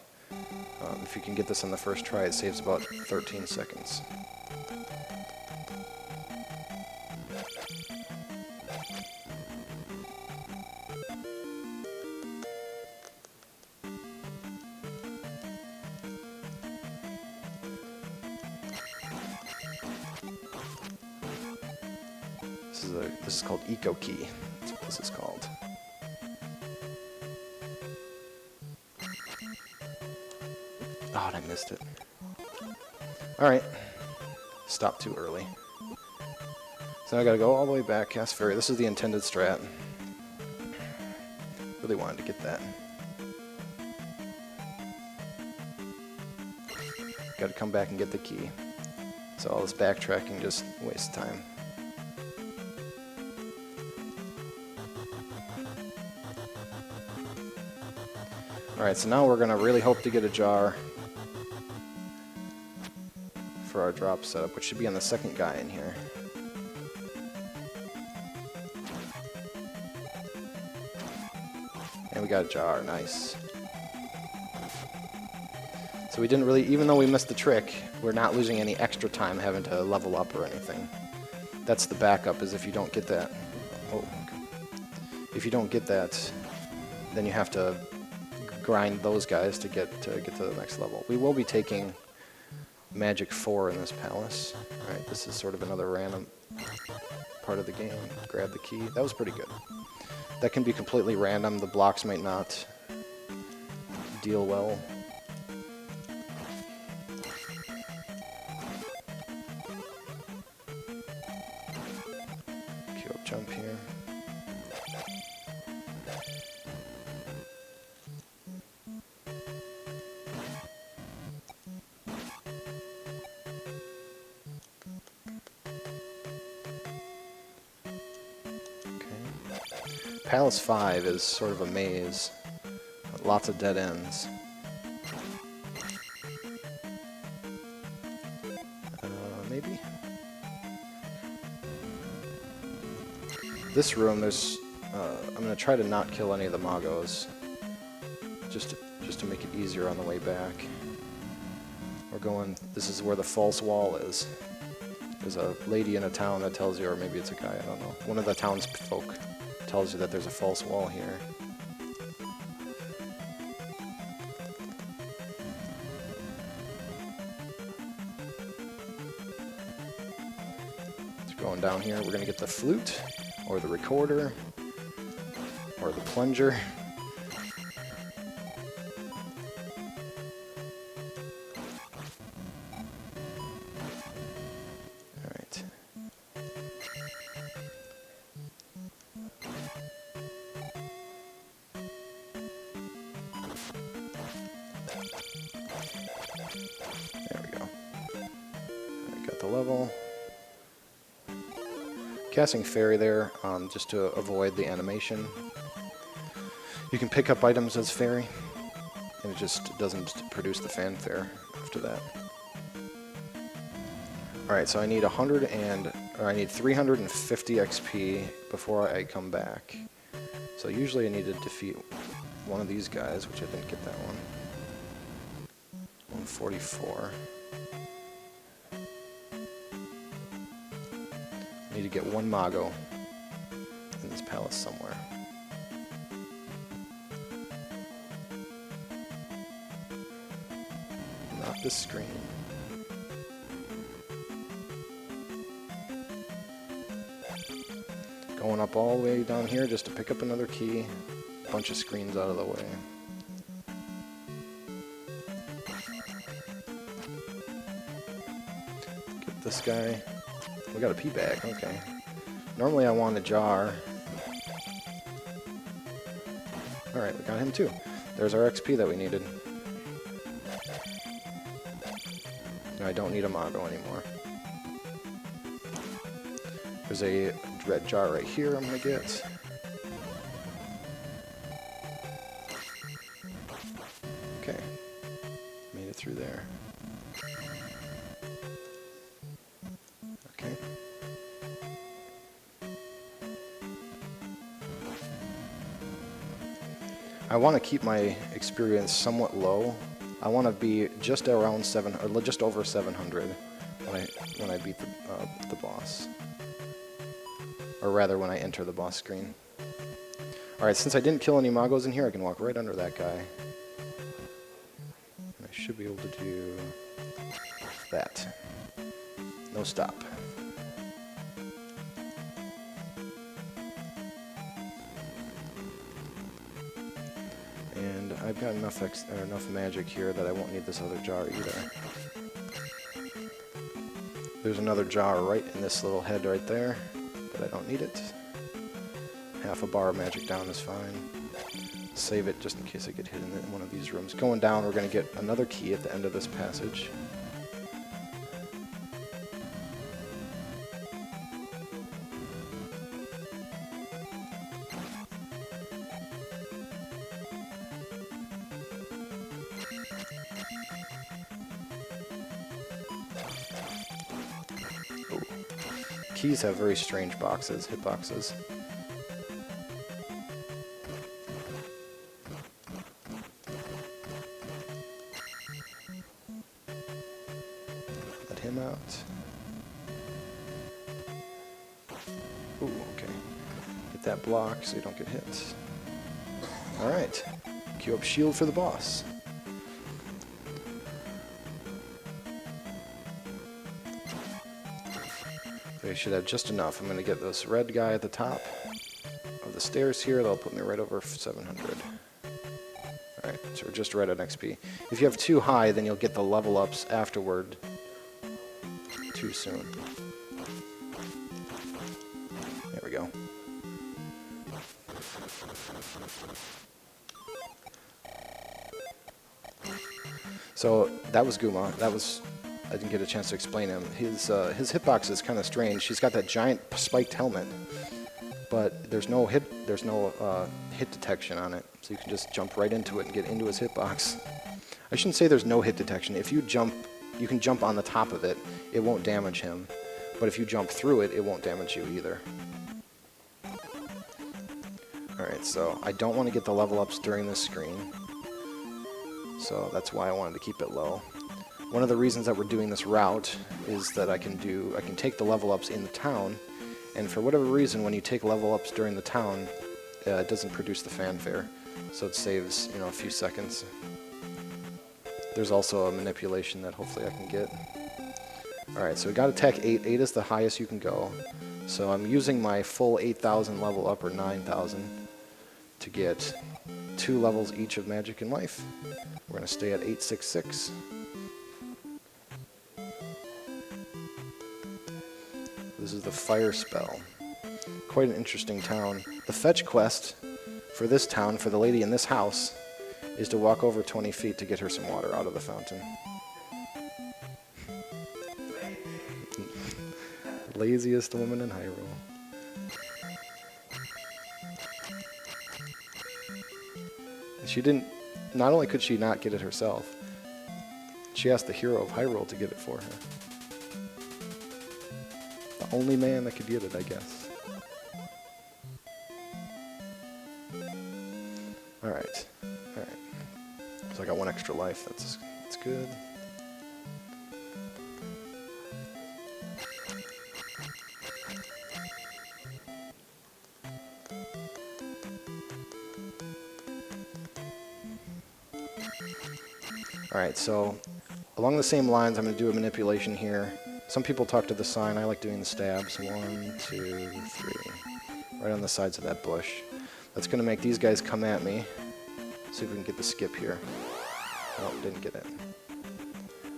If you can get this on the first try, it saves about 13 seconds. This is called Eco Key. That's what this is called. Oh, and I missed it. All right. Stop too early. So I gotta go all the way back, cast fairy. This is the intended strat. Really wanted to get that. Gotta come back and get the key. So all this backtracking just wastes time. Alright, so now we're going to really hope to get a jar for our drop setup, which should be on the second guy in here. And we got a jar, nice. So we didn't really, even though we missed the trick, we're not losing any extra time having to level up or anything. That's the backup, is if you don't get that. Oh, if you don't get that, then you have to grind those guys to get to the next level. We will be taking Magic 4 in this palace. Alright, this is sort of another random part of the game. Grab the key. That was pretty good. That can be completely random. The blocks might not deal well. Queue up jump here. Palace 5 is sort of a maze. Lots of dead ends. Maybe? This room, there's... I'm going to try to not kill any of the Magos. Just to make it easier on the way back. We're going... This is where the false wall is. There's a lady in a town that tells you, or maybe it's a guy, I don't know. One of the townsfolk tells you that there's a false wall here. So going down here, we're going to get the flute, or the recorder, or the plunger. There we go. I got the level. Casting fairy there, just to avoid the animation. You can pick up items as fairy, and it just doesn't produce the fanfare after that. Alright, so I need 350 XP before I come back. So usually I need to defeat one of these guys, which I didn't get that one. 144. I need to get one Mago in this palace somewhere. Not this screen. Going up all the way down here just to pick up another key. Bunch of screens out of the way. Get this guy. We got a pea bag, okay. Normally I want a jar. Alright, we got him too. There's our XP that we needed. Now I don't need a Mago anymore. There's a red jar right here I'm gonna get. Okay. Made it through there. Okay. I want to keep my experience somewhat low. I want to be just around or just over 700 when I beat the boss, or rather when I enter the boss screen. All right, since I didn't kill any Magos in here, I can walk right under that guy. I should be able to do that. No stop. And I've got enough magic here that I won't need this other jar either. There's another jar right in this little head right there, but I don't need it. Half a bar of magic down is fine. Save it just in case I get hit in one of these rooms. Going down, we're going to get another key at the end of this passage. Keys have very strange boxes, hitboxes. Let him out. Ooh, okay. Hit that block so you don't get hit. Alright. Queue up shield for the boss. They should have just enough. I'm going to get this red guy at the top of the stairs here. That'll put me right over 700. Alright, so we're just right on XP. If you have too high, then you'll get the level ups afterward too soon. There we go. So that was Guma. I didn't get a chance to explain him. His hitbox is kind of strange. He's got that giant spiked helmet, but there's no hit detection on it, so you can just jump right into it and get into his hitbox. I shouldn't say there's no hit detection. If you jump, you can jump on the top of it. It won't damage him, but if you jump through it, it won't damage you either. All right, so I don't want to get the level ups during this screen, so that's why I wanted to keep it low. One of the reasons that we're doing this route is that I can take the level ups in the town, and for whatever reason, when you take level ups during the town, it doesn't produce the fanfare, so it saves, a few seconds. There's also a manipulation that hopefully I can get. Alright, so we got attack 8. 8 is the highest you can go. So I'm using my full 8,000 level up, or 9,000, to get 2 levels each of magic and life. We're going to stay at 866. This is the fire spell. Quite an interesting town. The fetch quest for this town, for the lady in this house, is to walk over 20 feet to get her some water out of the fountain. Laziest woman in Hyrule. She didn't, not only could she not get it herself, she asked the hero of Hyrule to get it for her. The only man that could get it, I guess. Alright. Alright. So I got 1 extra life. That's good. Alright, so along the same lines, I'm going to do a manipulation here. Some people talk to the sign. I like doing the stabs. 1, 2, 3. Right on the sides of that bush. That's going to make these guys come at me. See if we can get the skip here. Oh, didn't get it.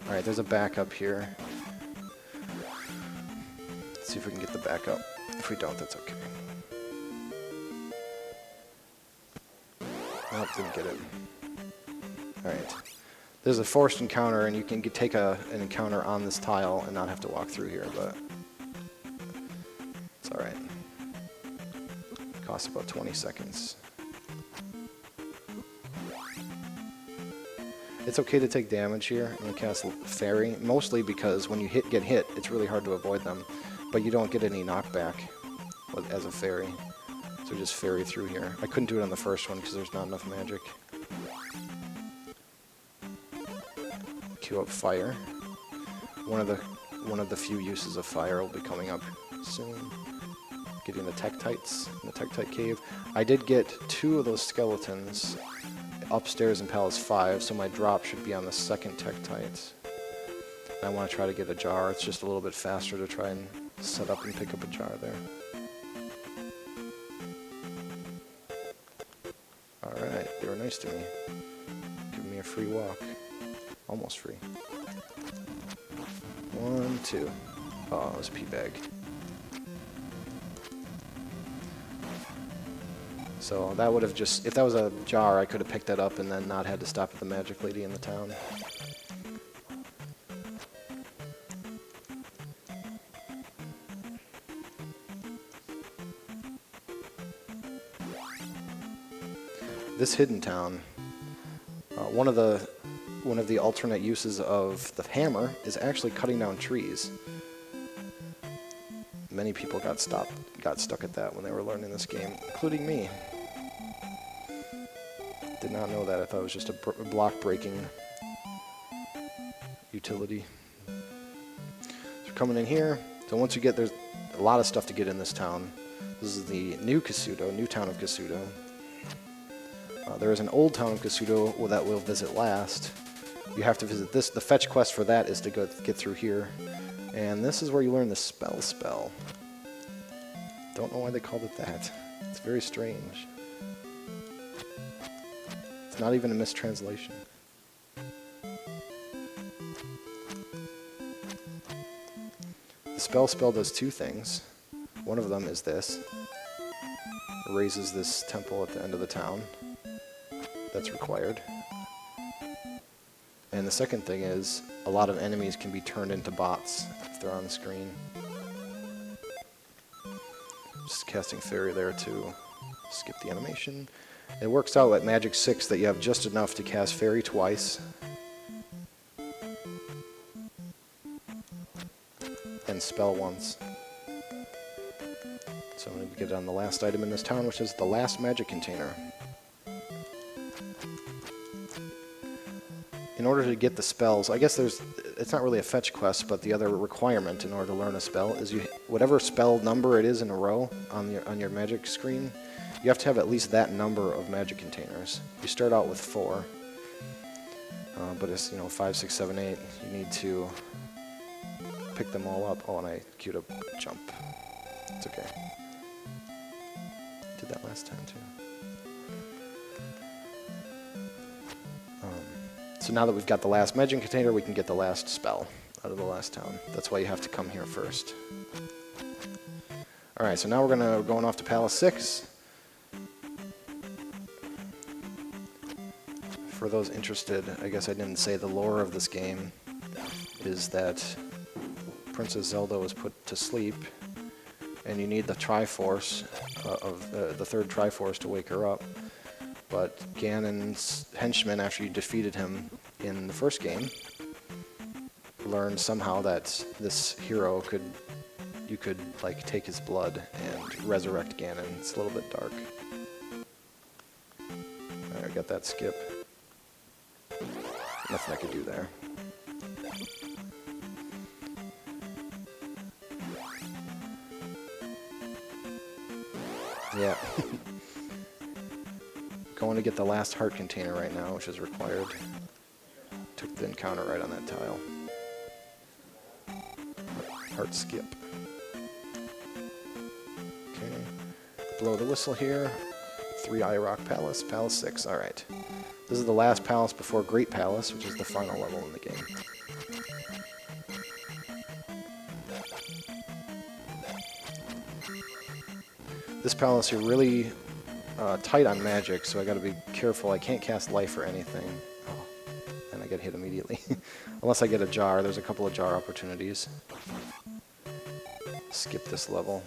Alright, there's a backup here. Let's see if we can get the backup. If we don't, that's okay. Nope, didn't get it. Alright. There's a forced encounter, and you can take an encounter on this tile and not have to walk through here, but it's alright. Costs about 20 seconds. It's okay to take damage here. I'm going to cast Fairy, mostly because when you get hit, it's really hard to avoid them. But you don't get any knockback as a Fairy. So just Fairy through here. I couldn't do it on the first one because there's not enough magic. Queue up Fire. One of the few uses of Fire will be coming up soon. Getting the Tektites in the Tektite Cave. I did get 2 of those skeletons upstairs in Palace 5, so my drop should be on the second Tektite. I want to try to get a jar. It's just a little bit faster to try and set up and pick up a jar there. Alright, they were nice to me. Giving me a free walk. Almost free. 1, 2. Oh, it was a pea bag. So that would have just, if that was a jar, I could have picked that up and then not had to stop at the magic lady in the town. This hidden town, one of the alternate uses of the hammer is actually cutting down trees. Many people got stuck at that when they were learning this game, including me. Did not know that. I thought it was just a block breaking utility. So coming in here, so once you get, there's a lot of stuff to get in this town. This is the new town of Kasuto. There is an old town of Kasuto that we'll visit last. You have to visit this. The fetch quest for that is to get through here. And this is where you learn the spell. Don't know why they called it that. It's very strange. It's not even a mistranslation. The spell does 2 things. One of them is this. It raises this temple at the end of the town. That's required. And the second thing is, a lot of enemies can be turned into bots if they're on the screen. Just casting Fairy there to skip the animation. It works out at Magic 6 that you have just enough to cast Fairy twice. And spell once. So I'm going to get on the last item in this town, which is the last magic container. In order to get the spells, I guess it's not really a fetch quest, but the other requirement in order to learn a spell is whatever spell number it is in a row on your magic screen, you have to have at least that number of magic containers. You start out with 4, but it's 5, 6, 7, 8. You need to pick them all up. Oh, and I queued up jump. It's okay. Did that last time too. So now that we've got the last magic container, we can get the last spell out of the last town. That's why you have to come here first. Alright, so now we're going off to Palace 6. For those interested, I guess I didn't say the lore of this game is that Princess Zelda was put to sleep, and you need the Triforce the third Triforce to wake her up. But Ganon's henchman, after you defeated him in the first game, learned somehow that this hero you could like take his blood and resurrect Ganon. It's a little bit dark. Alright, I got that skip. Nothing I could do there. Yeah. Going to get the last heart container right now, which is required. Took the encounter right on that tile. Heart skip. Okay. Blow the whistle here. 3 Eye Rock Palace. Palace 6. Alright. This is the last palace before Great Palace, which is the final level in the game. This palace here really tight on magic, so I got to be careful. I can't cast life or anything. Oh, and I get hit immediately. Unless I get a jar. There's a couple of jar opportunities. Skip this level.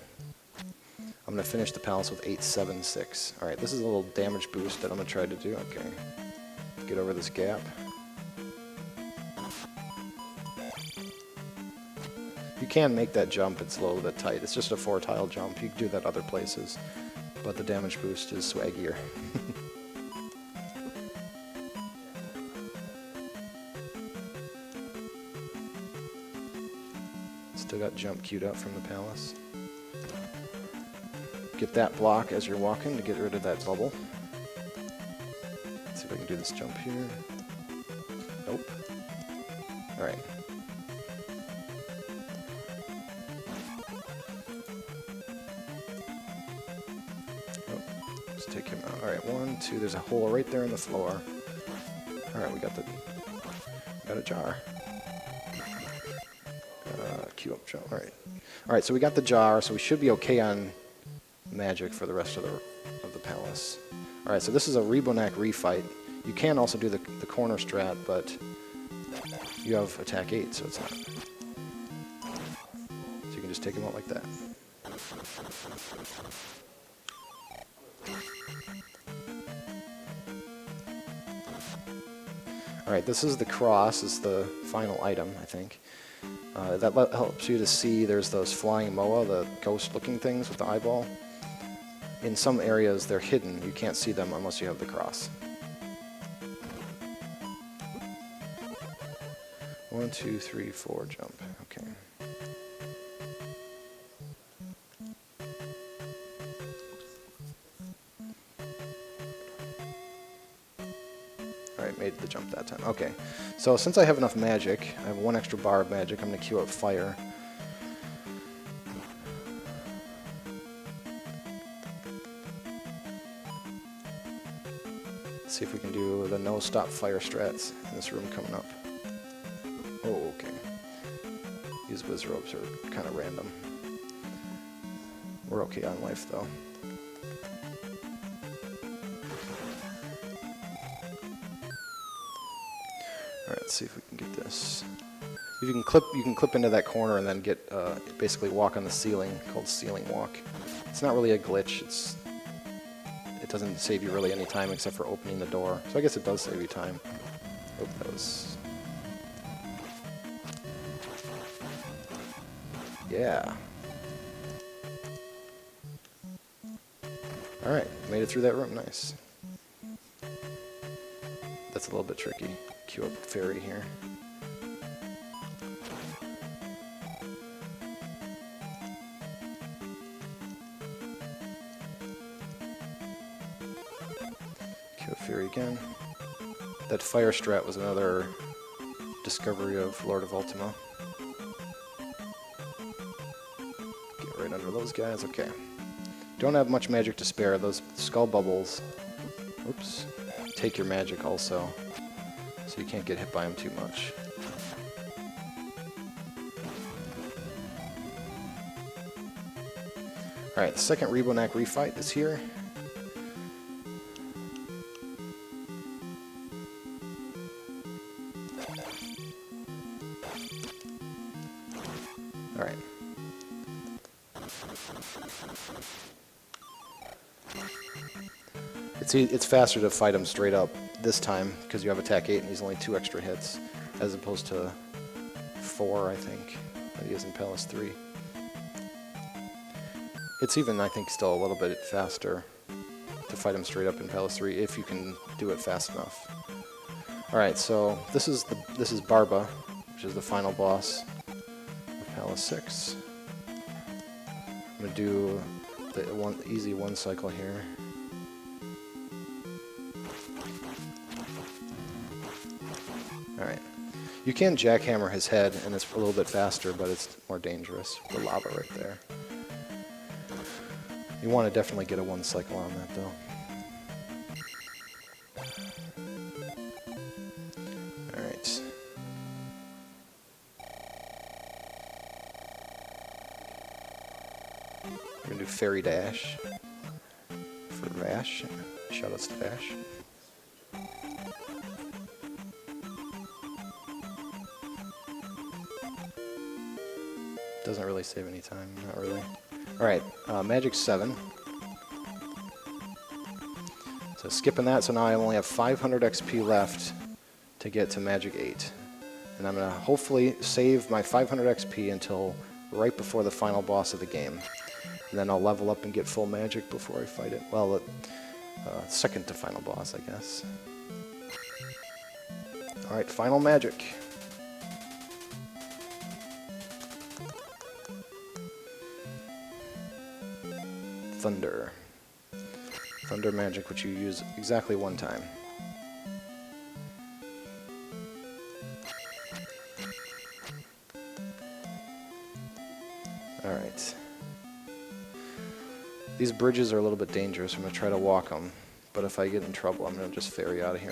I'm going to finish the palace with 876. Alright, this is a little damage boost that I'm going to try to do. Okay. Get over this gap. You can make that jump, it's a little bit tight. It's just a 4-tile jump. You can do that other places, but the damage boost is swaggier. Still got jump queued up from the palace. Get that block as you're walking to get rid of that bubble. Let's see if I can do this jump here. Nope. Alright. Take him out. Alright, 1, 2, there's a hole right there in the floor. Alright, we got a jar. Queue up jump. Alright, so we got the jar, so we should be okay on magic for the rest of the palace. Alright, so this is a Rebonak refight. You can also do the corner strat, but you have attack 8, so it's not. So you can just take him out like that. Alright, this is the cross, is the final item, I think. That helps you to see there's those flying moa, the ghost-looking things with the eyeball. In some areas, they're hidden. You can't see them unless you have the cross. 1, 2, 3, 4, jump. Okay. Alright, made the jump that time. Okay, so since I have enough magic, I have 1 extra bar of magic, I'm going to queue up fire. Let's see if we can do the no-stop fire strats in this room coming up. Oh, okay. These whiz ropes are kind of random. We're okay on life, though. Alright, let's see if we can get this. You can clip into that corner and then get basically walk on the ceiling, called ceiling walk. It's not really a glitch. It doesn't save you really any time except for opening the door. So I guess it does save you time. Oh, that was. Yeah. Alright, made it through that room. Nice. That's a little bit tricky. Queue up fairy here. Queue up fairy again. That fire strat was another discovery of Lord of Ultima. Get right under those guys. Okay. Don't have much magic to spare. Those skull bubbles, oops, take your magic also. So you can't get hit by them too much. Alright, the second Rebonak refight is here. Alright. It's faster to fight him straight up this time because you have attack 8 and he's only 2 extra hits as opposed to 4, I think, that he is in Palace 3. It's even, I think, still a little bit faster to fight him straight up in Palace 3 if you can do it fast enough. Alright, so this is Barba, which is the final boss of Palace 6. I'm going to do the easy 1 cycle here. Alright. You can jackhammer his head, and it's a little bit faster, but it's more dangerous. The lava right there. You want to definitely get a 1 cycle on that, though. Alright. We're going to do Fairy Dash. for Vash. Shoutouts to Vash. Doesn't really save any time, not really. Alright, Magic 7. So skipping that, so now I only have 500 XP left to get to Magic 8. And I'm going to hopefully save my 500 XP until right before the final boss of the game. And then I'll level up and get full magic before I fight it. Well, second to final boss, I guess. Alright, final magic. Thunder. Thunder magic, which you use exactly one time. Alright. These bridges are a little bit dangerous. I'm going to try to walk them, but if I get in trouble, I'm going to just ferry out of here.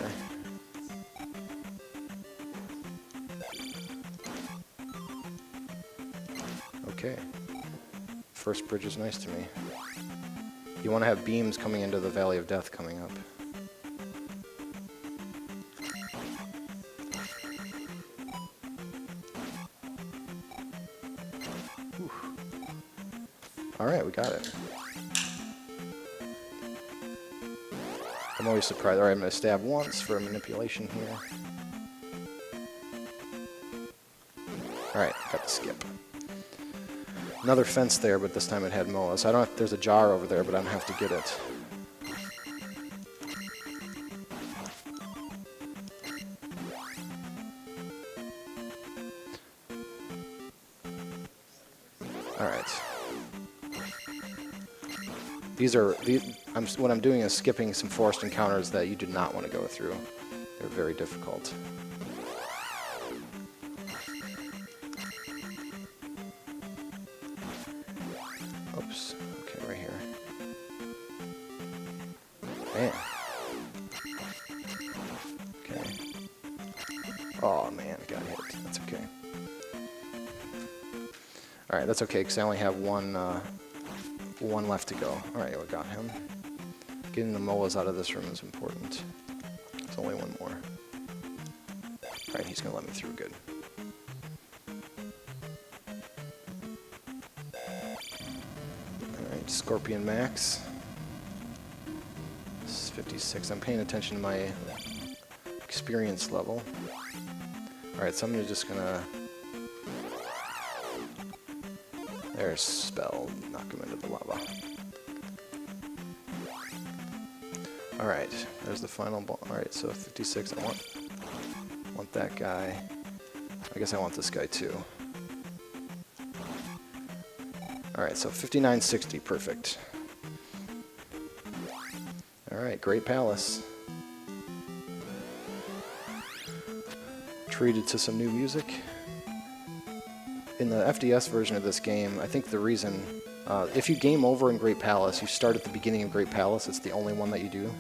Okay. First bridge is nice to me. You want to have beams coming into the Valley of Death coming up. Alright, we got it. I'm always surprised. Alright, I'm going to stab once for a manipulation here. Alright, got the skip. Another fence there, but this time it had Moa. So I don't have, there's a jar over there, but I don't have to get it. Alright. What I'm doing is skipping some forced encounters that you do not want to go through. They're very difficult. Oops. Okay, right here. Man. Okay. Oh man, I got hit. That's okay. Alright, that's okay, because I only have one left to go. Alright, we got him. Getting the Moas out of this room is important. There's only one more. Alright, he's going to let me through. Good. Alright, Scorpion Max. This is 56. I'm paying attention to my experience level. Alright, so I'm just going to... There's Spell. Knock him into the lava. Alright, there's the final ball. Alright, so 56. I want that guy. I guess I want this guy too. Alright, so 5960. Perfect. Alright, Great Palace. Treated to some new music. In the FDS version of this game, I think the reason, if you game over in Great Palace, you start at the beginning of Great Palace. It's the only one that you do.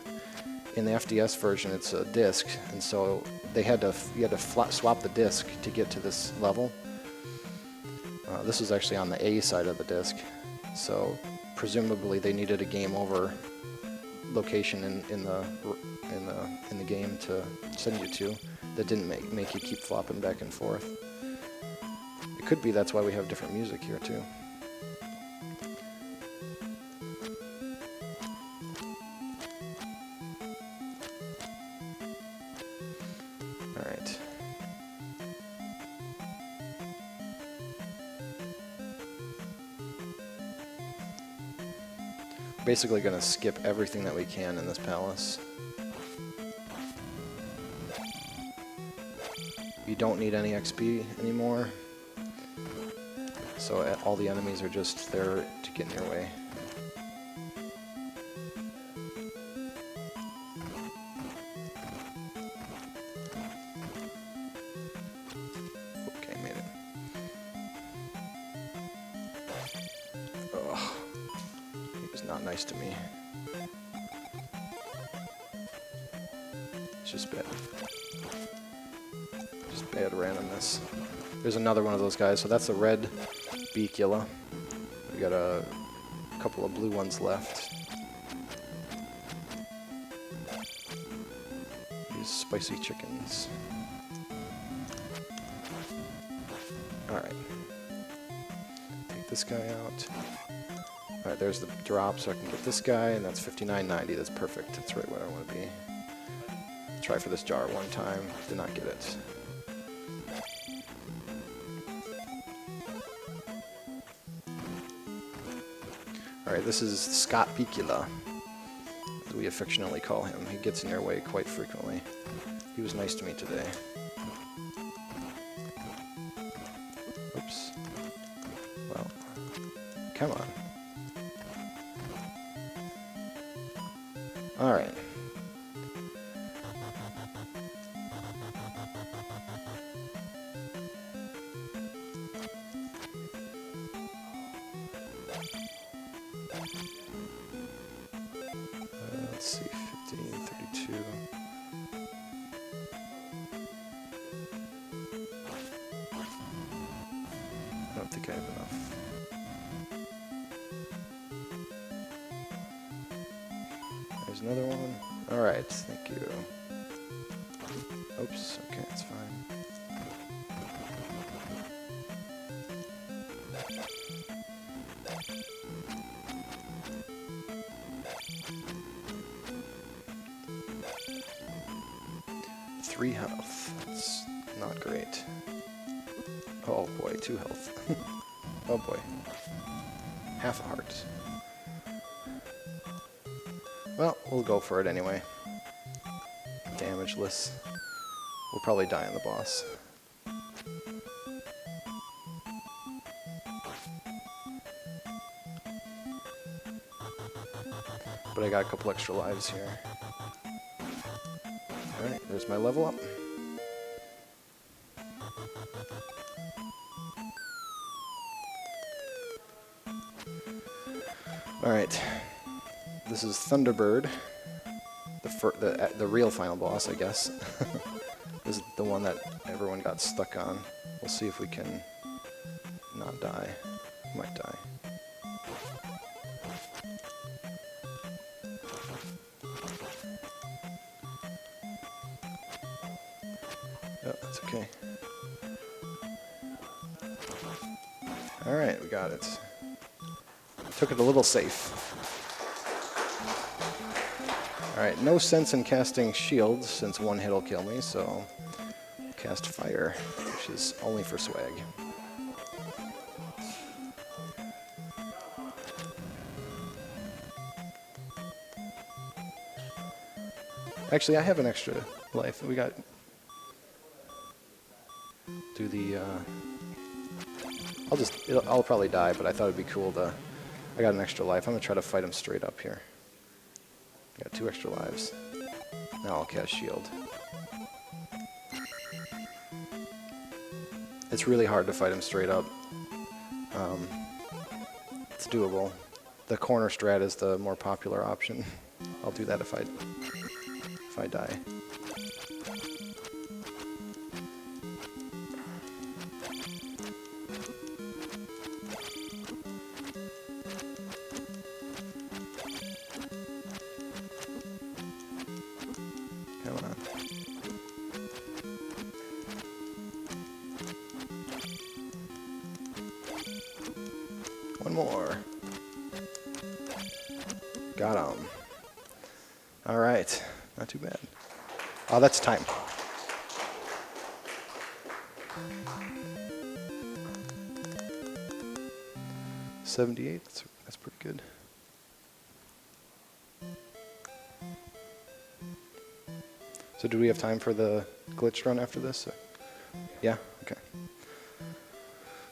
In the FDS version, it's a disc, and so you had to swap the disc to get to this level. This was actually on the A side of the disc, so presumably they needed a game over location in the game to send you to that didn't make you keep flopping back and forth. It could be that's why we have different music here too. Alright. Basically going to skip everything that we can in this palace. You don't need any XP anymore. So all the enemies are just there to get in your way. Okay, made it. Ugh. He was not nice to me. It's just bad. Just bad randomness. There's another one of those guys, so that's a red Beakula. We got a couple of blue ones left. spicy chickens. Alright. Take this guy out. Alright, there's the drop, so I can get this guy, and that's $59.90. That's perfect. That's right where I want to be. Try for this jar one time. Did not get it. Alright, this is Scott Picula, as we affectionately call him. He gets in your way quite frequently. He was nice to me today. Oops. Well, come on. Alright. Let's see, 15, 32. I don't think I have enough. There's another one. Alright, thank you. Oops, okay, it's fine. Three health. That's not great. Oh boy, 2 health. Oh boy. Half a heart. Well, we'll go for it anyway. Damageless. We'll probably die on the boss. But I got a couple extra lives here. Alright, there's my level up. Alright, this is Thunderbird, the real final boss, I guess. This is the one that everyone got stuck on. We'll see if we can not die. Might die. Oh, that's okay. Alright, we got it. Took it a little safe. Alright, no sense in casting shields since one hit will kill me, so cast fire, which is only for swag. Actually, I have an extra life. We got... do the... I'll probably die, but I thought it'd be cool to... I got an extra life. I'm going to try to fight him straight up here. Got 2 extra lives. Now I'll cast shield. It's really hard to fight him straight up. It's doable. The corner strat is the more popular option. I'll do that if I die. Come on. One more. Got him. All right. Not too bad. Oh, that's time. $78. That's pretty good. So do we have time for the glitch run after this? Yeah? Okay.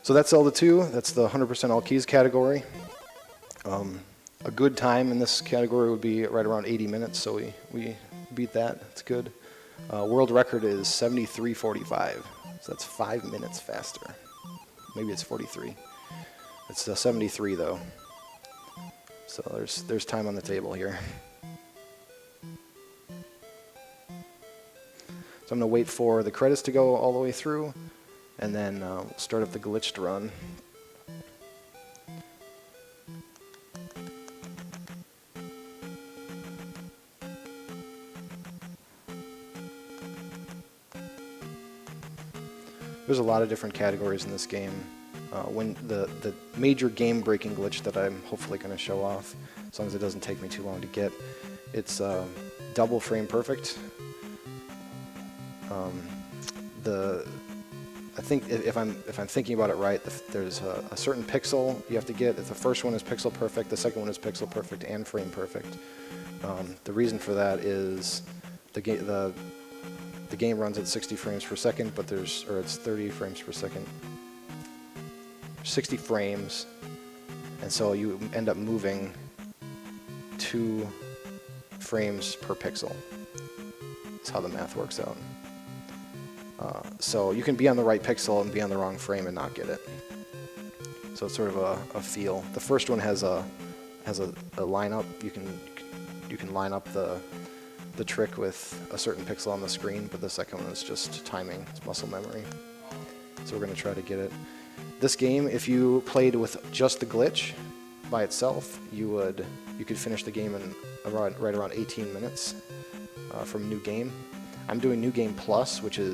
So that's Zelda 2. That's the 100% all keys category. A good time in this category would be right around 80 minutes, so we beat that. That's good. World record is 73:45, so that's 5 minutes faster. Maybe it's 43. It's 73 though. So there's time on the table here. So I'm going to wait for the credits to go all the way through, and then start up the glitched run. There's a lot of different categories in this game. When the major game-breaking glitch that I'm hopefully going to show off, as long as it doesn't take me too long to get, it's double frame perfect. I think if I'm thinking about it right, there's a certain pixel you have to get. If the first one is pixel perfect, the second one is pixel perfect and frame perfect. The reason for that is the game runs at 60 frames per second, but it's 30 frames per second. 60 frames, and so you end up moving 2 frames per pixel. That's how the math works out. So you can be on the right pixel and be on the wrong frame and not get it. So it's sort of a feel. The first one has a lineup. You can line up the trick with a certain pixel on the screen, but the second one is just timing. It's muscle memory. So we're going to try to get it. This game, if you played with just the glitch by itself, you could finish the game in right around 18 minutes from New Game. I'm doing New Game Plus, which is